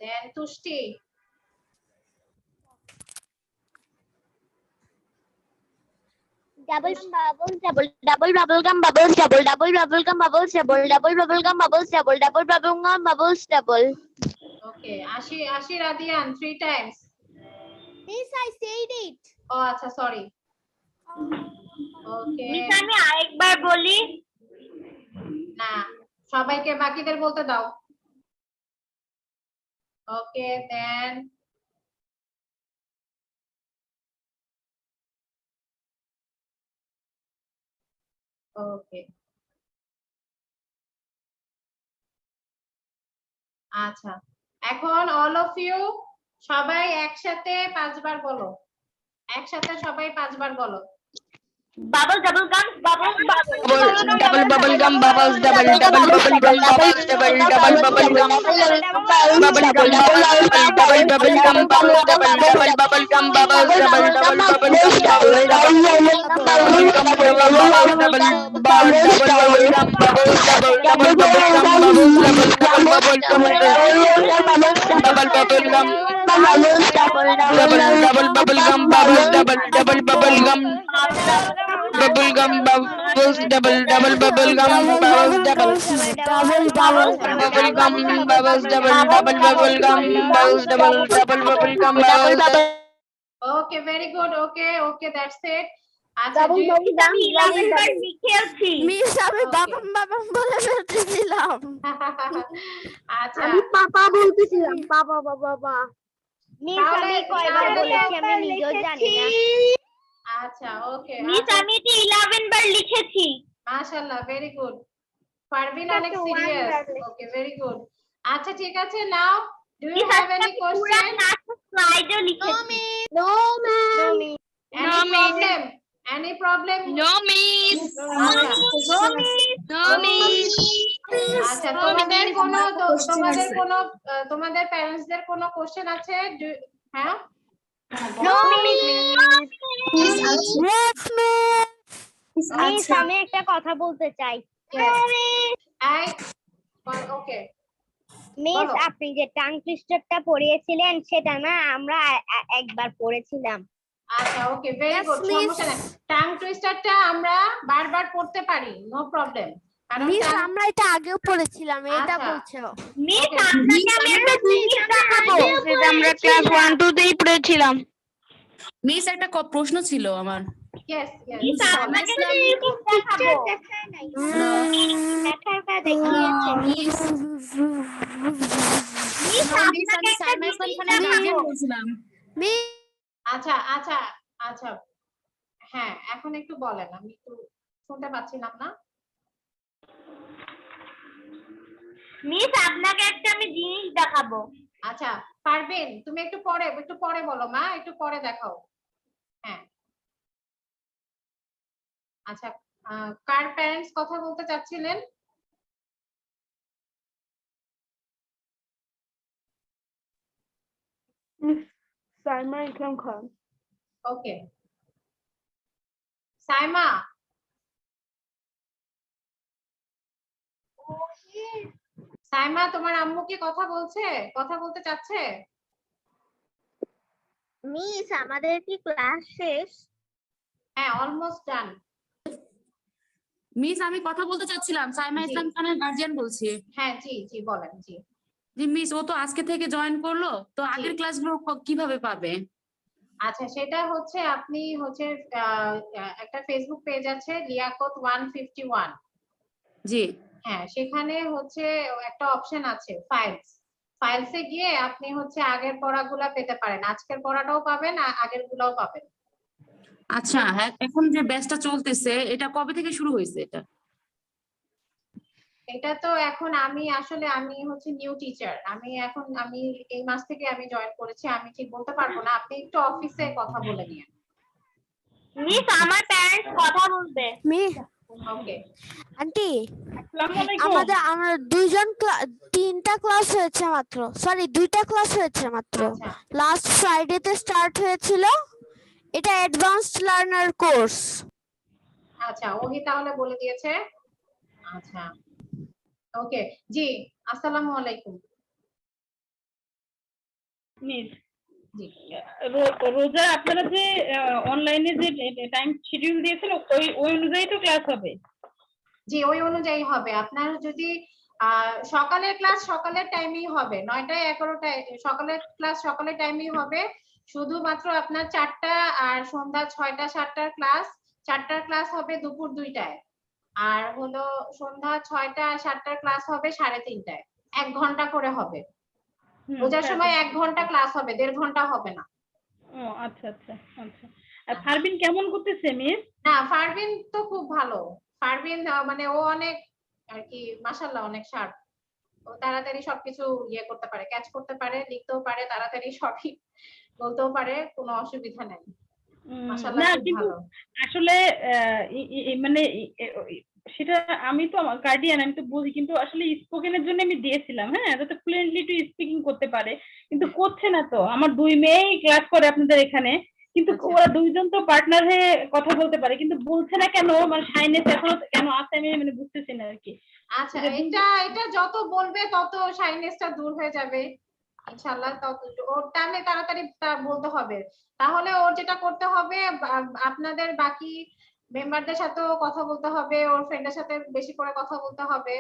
Speaker 1: Then Tushti.
Speaker 2: Double bubble double. Double bubble gum bubbles double. Double bubble gum bubbles double. Double bubble gum bubbles double. Double bubble gum bubbles double.
Speaker 1: ওকে, আশি রাদিয়ান 3 Times.
Speaker 8: Miss, I said it.
Speaker 1: ও আচ্ছা, sorry. ওকে,
Speaker 2: miss আমি আরেকবার বলি।
Speaker 1: না, সবাইকে বাকিদের বলতে দাও। ওকে, দেন ওকে, আচ্ছা। এখন অল অফ ইউ সবাই একসাথে 5 বার বলো। একসাথে সবাই 5 বার বলো।
Speaker 2: Bubble double gum bubbles bubble.
Speaker 4: Double bubble gum, bubbles double. Double bubble gum, bubbles double. Double bubble gum, bubble gum, bubbles double. Double bubble gum, bubbles double. Double bubble gum, bubbles double. Double bubble gum, bubbles double. Bubble gum, bubbles double. Double bubble gum, bubbles double. Double bubble gum, bubbles double. Double bubble gum, double bubble gum. Double bubble gum, bubbles double. Double bubble gum, bubble gum, bubbles double. Double bubble gum, bubbles double. Bubble gum, bubbles double. Double bubble gum, bubbles double. Double bubble gum, bubbles double.
Speaker 1: Okay, very good. Okay, okay, that's it. আচ্ছা,
Speaker 2: Double bubble gum bubbles লিখেছি।
Speaker 8: Miss, আমি
Speaker 1: Okay.
Speaker 8: বাবাম বাবাম বলে ফেলতেছিলাম।
Speaker 1: আচ্ছা,
Speaker 3: পাপা বলতেছিলাম পাপা বাবা। Miss
Speaker 1: তাহলে
Speaker 3: আমি কয়বার
Speaker 1: তাহলে
Speaker 3: বলেছি আমি নিজেও জানি না।
Speaker 1: আচ্ছা, ওকে।
Speaker 2: মিস আমি এটি 11 বার লিখেছি।
Speaker 1: মাশাআল্লাহ, ভেরি গুড। পারভিন অনেক
Speaker 2: Just one
Speaker 1: সিরিয়াস।
Speaker 2: বার লিখেছি।
Speaker 1: Okay, very good. আচ্ছা, ঠিক আছে। Now do you have any question?
Speaker 2: স্লাইডও লিখেছি।
Speaker 3: No, ma'am.
Speaker 1: Any problem? Any problem?
Speaker 4: No, miss.
Speaker 1: আচ্ছা,
Speaker 4: No, miss.
Speaker 1: আচ্ছা, তোমাদের কোনো তোমাদের প্যারেন্টসদের কোনো কোশ্চেন আছে? হ্যাঁ,
Speaker 3: No, মিস আমি একটা কথা বলতে চাই।
Speaker 1: ওকে,
Speaker 3: মিস
Speaker 1: বলো।
Speaker 3: আপনি যে টাং টুইস্টারটা পড়িয়েছিলেন সেটা না আমরা একবার পড়েছিলাম।
Speaker 1: আচ্ছা okay very
Speaker 8: Yes,
Speaker 1: good,
Speaker 8: miss.
Speaker 1: সমস্যা নাই। টাং টুইস্টারটা আমরা বারবার পড়তে পারি, নো প্রবলেম। কারণ
Speaker 8: মিস
Speaker 1: tongue-
Speaker 8: আমরা এটা আগেও পড়েছিলাম, এটা
Speaker 1: আচ্ছা।
Speaker 8: বলছো।
Speaker 2: Miss
Speaker 1: Okay.
Speaker 2: আপনাকে আমি একটা জিনিস দেখাবো।
Speaker 4: সেটা আমরা ক্লাস 1-2-তেই পড়েছিলাম।
Speaker 9: মিস একটা প্রশ্ন ছিল আমার।
Speaker 1: Yes, yes.
Speaker 2: মিস আপনাকে একটা এরকম পিকচার দেখায় নাই। দেখাটা দেখিয়েছে। মিস আপনাকে একটা জিনিস দেখাবো।
Speaker 9: বলছিলাম
Speaker 8: মিস
Speaker 1: আচ্ছা আচ্ছা আচ্ছা, হ্যাঁ এখন একটু বলেন, আমি একটু শুনতে পাচ্ছিলাম না।
Speaker 2: মিস আপনাকে একটা আমি জিনিস দেখাবো।
Speaker 1: আচ্ছা পারবেন, তুমি একটু পরে বলো মা, একটু পরে দেখাও। হ্যাঁ আচ্ছা, কার প্যারেন্টস কথা বলতে চাচ্ছিলেন?
Speaker 5: সাইমা ইকরাম খান।
Speaker 1: ওকে সাইমা, সাইমা তোমার আম্মু কি কথা বলতে চাচ্ছে?
Speaker 2: মিস আমাদের কি ক্লাস শেষ?
Speaker 1: হ্যাঁ অলমোস্ট ডান।
Speaker 9: মিস আমি কথা বলতে চাচ্ছিলাম, সাইমা
Speaker 1: জি।
Speaker 9: ইসলাম খানের গার্জিয়ান বলছি।
Speaker 1: হ্যাঁ জি জি বলেন। জি
Speaker 9: জি মিস, ও তো আজকে থেকে জয়েন করলো, তো আগের ক্লাসগুলো কিভাবে পাবে?
Speaker 1: আচ্ছা, সেটা হচ্ছে আপনি হচ্ছে একটা ফেসবুক পেজ আছে লিয়াকত 151।
Speaker 9: জি
Speaker 1: হ্যাঁ সেখানে হচ্ছে একটা অপশন আছে ফাইলসে গিয়ে আপনি হচ্ছে আগের পড়াগুলা পেতে পারেন, আজকের পড়াটাও পাবেন আগের গুলাও পাবেন।
Speaker 9: আচ্ছা, এখন যে ব্যাচটা চলতেছে এটা কবে থেকে শুরু হয়েছে?
Speaker 1: এটা তো এখন আমি হচ্ছে নিউ টিচার, আমি এই মাস থেকে আমি জয়েন করেছি, আমি ঠিক বলতে পারবো না, আপনি একটু অফিসে কথা বলে নিন।
Speaker 2: মিস আমার প্যারেন্টস কথা বলবে।
Speaker 8: মিস
Speaker 1: ওকে
Speaker 8: আন্টি
Speaker 5: আসসালামু আলাইকুম।
Speaker 8: আমরা তিনটা ক্লাস হয়েছে মাত্র, সরি 2টা ক্লাস হয়েছে মাত্র।
Speaker 1: আচ্ছা
Speaker 8: লাস্ট ফ্রাইডেতে স্টার্ট হয়েছিল, এটা অ্যাডভান্সড লার্নার কোর্স।
Speaker 1: আচ্ছা ওহি তাহলে বলে দিয়েছে। আচ্ছা ওকে জি, আসসালামু আলাইকুম।
Speaker 10: মিস
Speaker 1: জি
Speaker 10: রোজা আপনারা যে অনলাইনে যে টাইম শিডিউল দিয়েছেন ওই অনুযায়ী তো ক্লাস হবে?
Speaker 1: জি ওই অনুযায়ী হবে। আপনার যদি সকালের ক্লাস সকালের টাইমেই হবে, 9টায় 11টায় সকালের ক্লাস সকালের টাইমেই হবে। শুধুমাত্র আপনার 4টা আর সন্ধ্যা 6টা 7টার ক্লাস, 4টার ক্লাস হবে দুপুর 2টায়, আর হলো সন্ধ্যা 6টা আর 7টার ক্লাস হবে 3:30টায়। 1 ঘন্টা করে হবে। রোজার সময় 1 ঘন্টা ক্লাস হবে, 1.5 ঘন্টা হবে না।
Speaker 10: ও আচ্ছা আচ্ছা আচ্ছা। আর ফারবিন কেমন করতেছে মিস?
Speaker 1: না ফারবিন তো খুব ভালো। ফারবিন মানে ও অনেক আর কি মাশাআল্লাহ অনেক শার্প। ও তাড়াতাড়ি সবকিছু করতে পারে, ক্যাচ করতে পারে, লিখতেও পারে, তাড়াতাড়ি সঠিক বলতেও পারে, কোনো অসুবিধা নাই। মাশাআল্লাহ
Speaker 10: না
Speaker 1: খুব
Speaker 10: কিন্তু
Speaker 1: ভালো।
Speaker 10: আসলে মানে সেটা আমি তো আমার গার্ডিয়ান, আমি তো বুঝি, কিন্তু আসলে স্পোকেনের জন্য আমি দিয়েছিলাম, হ্যাঁ, যাতে ফ্লুয়েন্টলি টু স্পিকিং করতে পারে, কিন্তু করছে না। তো আমার 2 মেয়েই ক্লাস করে আপনাদের এখানে, কিন্তু
Speaker 1: আচ্ছা।
Speaker 10: ওরা দুইজন তো পার্টনার হয়ে কথা বলতে পারে, কিন্তু বলছে না কেন, মানে শাইনেস এখনো কেন আছে আমি মানে বুঝতেছি না আর কি।
Speaker 1: আচ্ছা এটা যত বলবে তত শাইনেসটা দূর হয়ে যাবে ইনশাআল্লাহ। তত ওর টাইমে তাড়াতাড়ি বলতে হবে। তাহলে ওর যেটা করতে হবে, আপনাদের বাকি মেম্বারদের সাথেও কথা বলতে হবে, ওর ফ্রেন্ডের সাথে বেশি করে কথা বলতে হবে,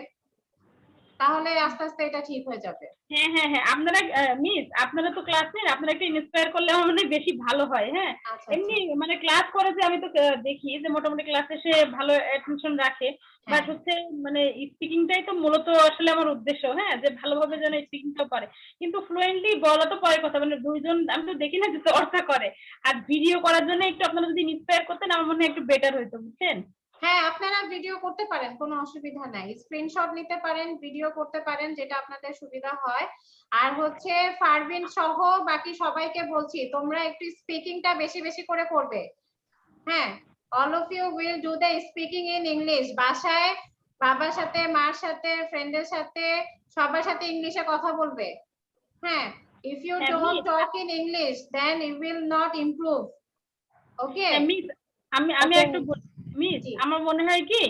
Speaker 1: তাহলে আস্তে আস্তে এটা ঠিক হয়ে যাবে।
Speaker 10: হ্যাঁ হ্যাঁ হ্যাঁ, আপনারা মিস আপনারা তো ক্লাস নেন, আপনারা একটু ইন্সপায়ার করলে আমার মনে হয় বেশি ভালো হয়। হ্যাঁ
Speaker 1: আচ্ছা
Speaker 10: এমনি মানে ক্লাস করে যে আমি তো দেখি যে মোটামুটি ক্লাসে সে ভালো অ্যাটেনশন রাখে, বাট হচ্ছে মানে স্পিকিংটাই তো মূলত আসলে আমার উদ্দেশ্য, হ্যাঁ, যে ভালোভাবে যেন স্পিকিংটাও পারে। কিন্তু ফ্লুয়েন্টলি বলা তো পরে কথা, মানে দুইজন আমি তো দেখি না যে চর্চা করে, আর ভিডিও করার জন্য একটু আপনারা যদি ইন্সপায়ার করতেন আমার মনে হয় একটু বেটার হইতো, বুঝছেন?
Speaker 1: হ্যাঁ আপনারা ভিডিও করতে পারেন, কোনো অসুবিধা নাই, স্ক্রিনশট নিতে পারেন, ভিডিও করতে পারেন, যেটা আপনাদের সুবিধা হয়। আর হচ্ছে ফারবিন সহ বাকি সবাইকে বলছি তোমরা একটু স্পিকিংটা বেশি বেশি করে করবে। হ্যাঁ all of you will do the speaking in English। বাসায় বাবার সাথে, মার সাথে, ফ্রেন্ডের সাথে, সবার সাথে ইংলিশে কথা বলবে। হ্যাঁ if you don't talk in English then you will not improve. Okay
Speaker 10: miss আমি একটা মিস আমার মনে হয় কি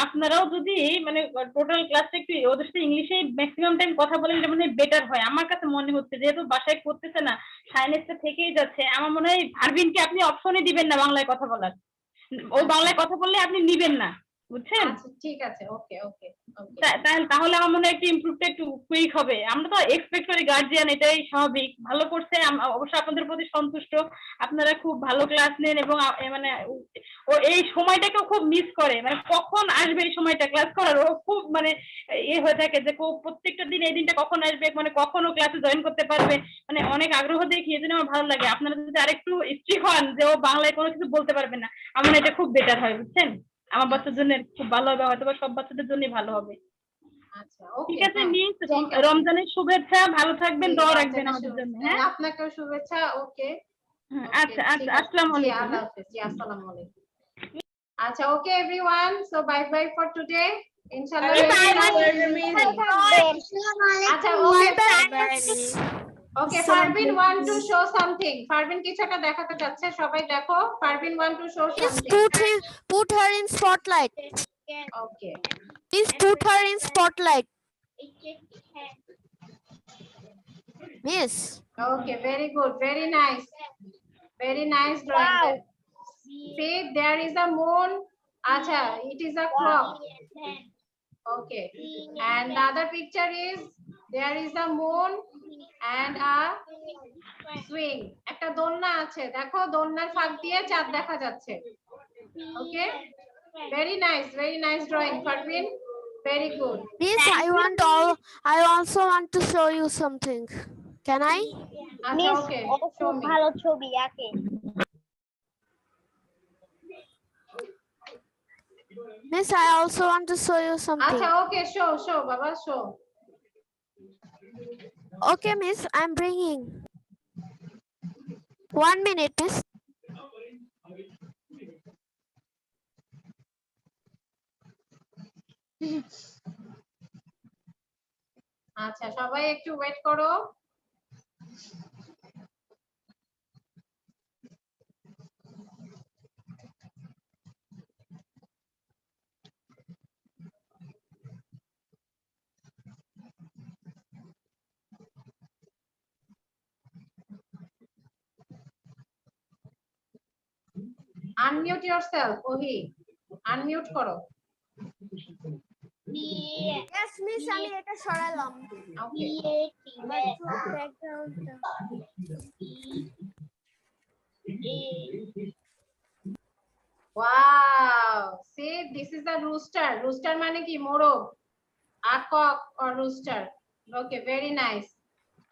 Speaker 10: আপনারাও যদি মানে টোটাল ক্লাসটা একটু ওদের সাথে ইংলিশে ম্যাক্সিমাম টাইম কথা বলেন, এটা মানে বেটার হয় আমার কাছে মনে হচ্ছে। যেহেতু বাসায় করতেছে না, সাইনেসটা থেকেই যাচ্ছে, আমার মনে হয় ভার্বিনকে আপনি অপশনই দিবেন না বাংলায় কথা বলার। ও বাংলায় কথা বললে আপনি নিবেন না, বুঝছেন?
Speaker 1: আচ্ছা ঠিক আছে, ওকে ওকে ওকে।
Speaker 10: তাহলে আমার মনে হয় একটু ইমপ্রুভটা একটু কুইক হবে। আমরা তো এক্সপেক্ট করি গার্জিয়ান, এটাই স্বাভাবিক। ভালো করছে, অবশ্যই আপনাদের প্রতি সন্তুষ্ট। আপনারা খুব ভালো ক্লাস নেন এবং মানে ও এই সময়টাকেও খুব মিস করে, মানে কখন আসবে এই সময়টা ক্লাস করার, ও খুব মানে হয়ে থাকে যে প্রত্যেকটা দিন এই দিনটা কখন আসবে, মানে কখন ও ক্লাসে জয়েন করতে পারবে, মানে অনেক আগ্রহ দেখি। এই জন্য আমার ভালো লাগে। আপনারা যদি আরেকটু স্ট্রিক্ট হন যে ও বাংলায় কোনো কিছু বলতে পারবে না, আমার এটা খুব বেটার হয়, বুঝছেন? আমার বাচ্চার জন্য খুব ভালো হবে, হয়তো বা সব বাচ্চাদের জন্য ভালো হবে।
Speaker 1: আচ্ছা ওকে,
Speaker 10: ঠিক আছে মিস, রমজানের শুভেচ্ছা, ভালো থাকবেন, দোয়া রাখবেন আমাদের জন্য। হ্যাঁ,
Speaker 1: আপনাকেও শুভেচ্ছা। ওকে
Speaker 10: আচ্ছা আচ্ছা, আসসালামু আলাইকুম।
Speaker 1: আল্লাহ হাফেজ। জি আসসালামু আলাইকুম। আচ্ছা okay everyone, so bye bye for today. ইনশাআল্লাহ আচ্ছা okay Farbin want to show something. Farbin কিছু একটা দেখাতে চাচ্ছে, সবাই দেখো। Farbin want to show something.
Speaker 8: Put her in spotlight.
Speaker 1: Okay
Speaker 8: Please put her in spotlight. Miss.
Speaker 1: Okay, very good, very nice drawing.
Speaker 3: Wow.
Speaker 1: See, there is a moon. Acha, it is a clock. Okay, and the other picture is there is a moon and a swing. একটা দোলনা আছে, দেখো দোলনার ফাঁক দিয়ে চাঁদ দেখা যাচ্ছে। Okay, very nice drawing, Parveen. Very good.
Speaker 8: Miss, I also want to show you something. Can I?
Speaker 1: আচ্ছা
Speaker 3: মিস
Speaker 1: okay,
Speaker 3: ও
Speaker 1: show
Speaker 3: খুব
Speaker 1: me.
Speaker 3: ভালো ছবি আঁকে।
Speaker 8: Miss, I also want to show you something.
Speaker 1: আচ্ছা okay, show baba, show.
Speaker 8: Okay, Miss, I'm bringing. 1 minute, Miss.
Speaker 1: আচ্ছা সবাই একটু wait করো। আনমিউট yourself, ওহি আনমিউট করো।
Speaker 8: Yes, Miss, আমি এটা সরালাম।
Speaker 1: Okay.
Speaker 8: Background.
Speaker 1: Wow, see, this is a rooster. Rooster মানে কি? মোরগ। A cock or rooster. Okay, very nice.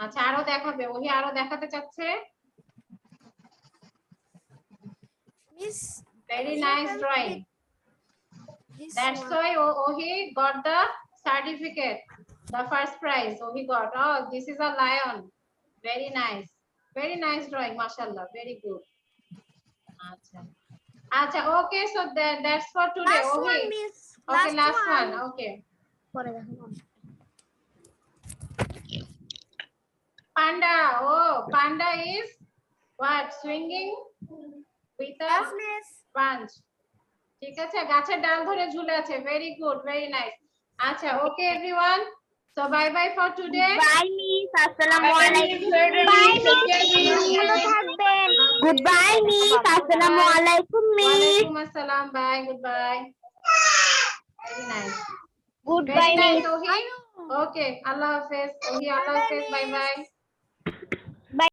Speaker 1: আচ্ছা আরো দেখাবে, ওহি আরো দেখাতে চাচ্ছে।
Speaker 8: Miss,
Speaker 1: Very nice drawing.
Speaker 8: this
Speaker 1: That's
Speaker 8: one.
Speaker 1: why Ohi got the certificate, the first prize. Ohi got. Oh, this is a lion. Very nice drawing, mashallah. Very good. Acha, okay, so that's for today.
Speaker 8: Last
Speaker 1: Ohi.
Speaker 8: one, Miss.
Speaker 1: Okay, last one. Okay. Panda. Oh, panda is what? Swinging with a
Speaker 8: Yes, Miss.
Speaker 1: branch. ঠিক আছে, গাছের ডাল ধরে ঝুলে আছে। Very good, very nice. আচ্ছা okay everyone, so bye bye for today.
Speaker 3: Bye miss, আসসালামু আলাইকুম।
Speaker 1: বাই
Speaker 3: ভালো থাকবেন। গুড বাই মিস, আসসালামু আলাইকুম মিস।
Speaker 1: ওয়ালাইকুম আসসালাম, bye, good bye. Very nice,
Speaker 3: good
Speaker 1: very
Speaker 3: bye
Speaker 1: nice
Speaker 3: miss.
Speaker 1: ওহি। ওকে, আল্লাহ হাফেজ ওহি, আল্লাহ হাফেজ, বাই বাই।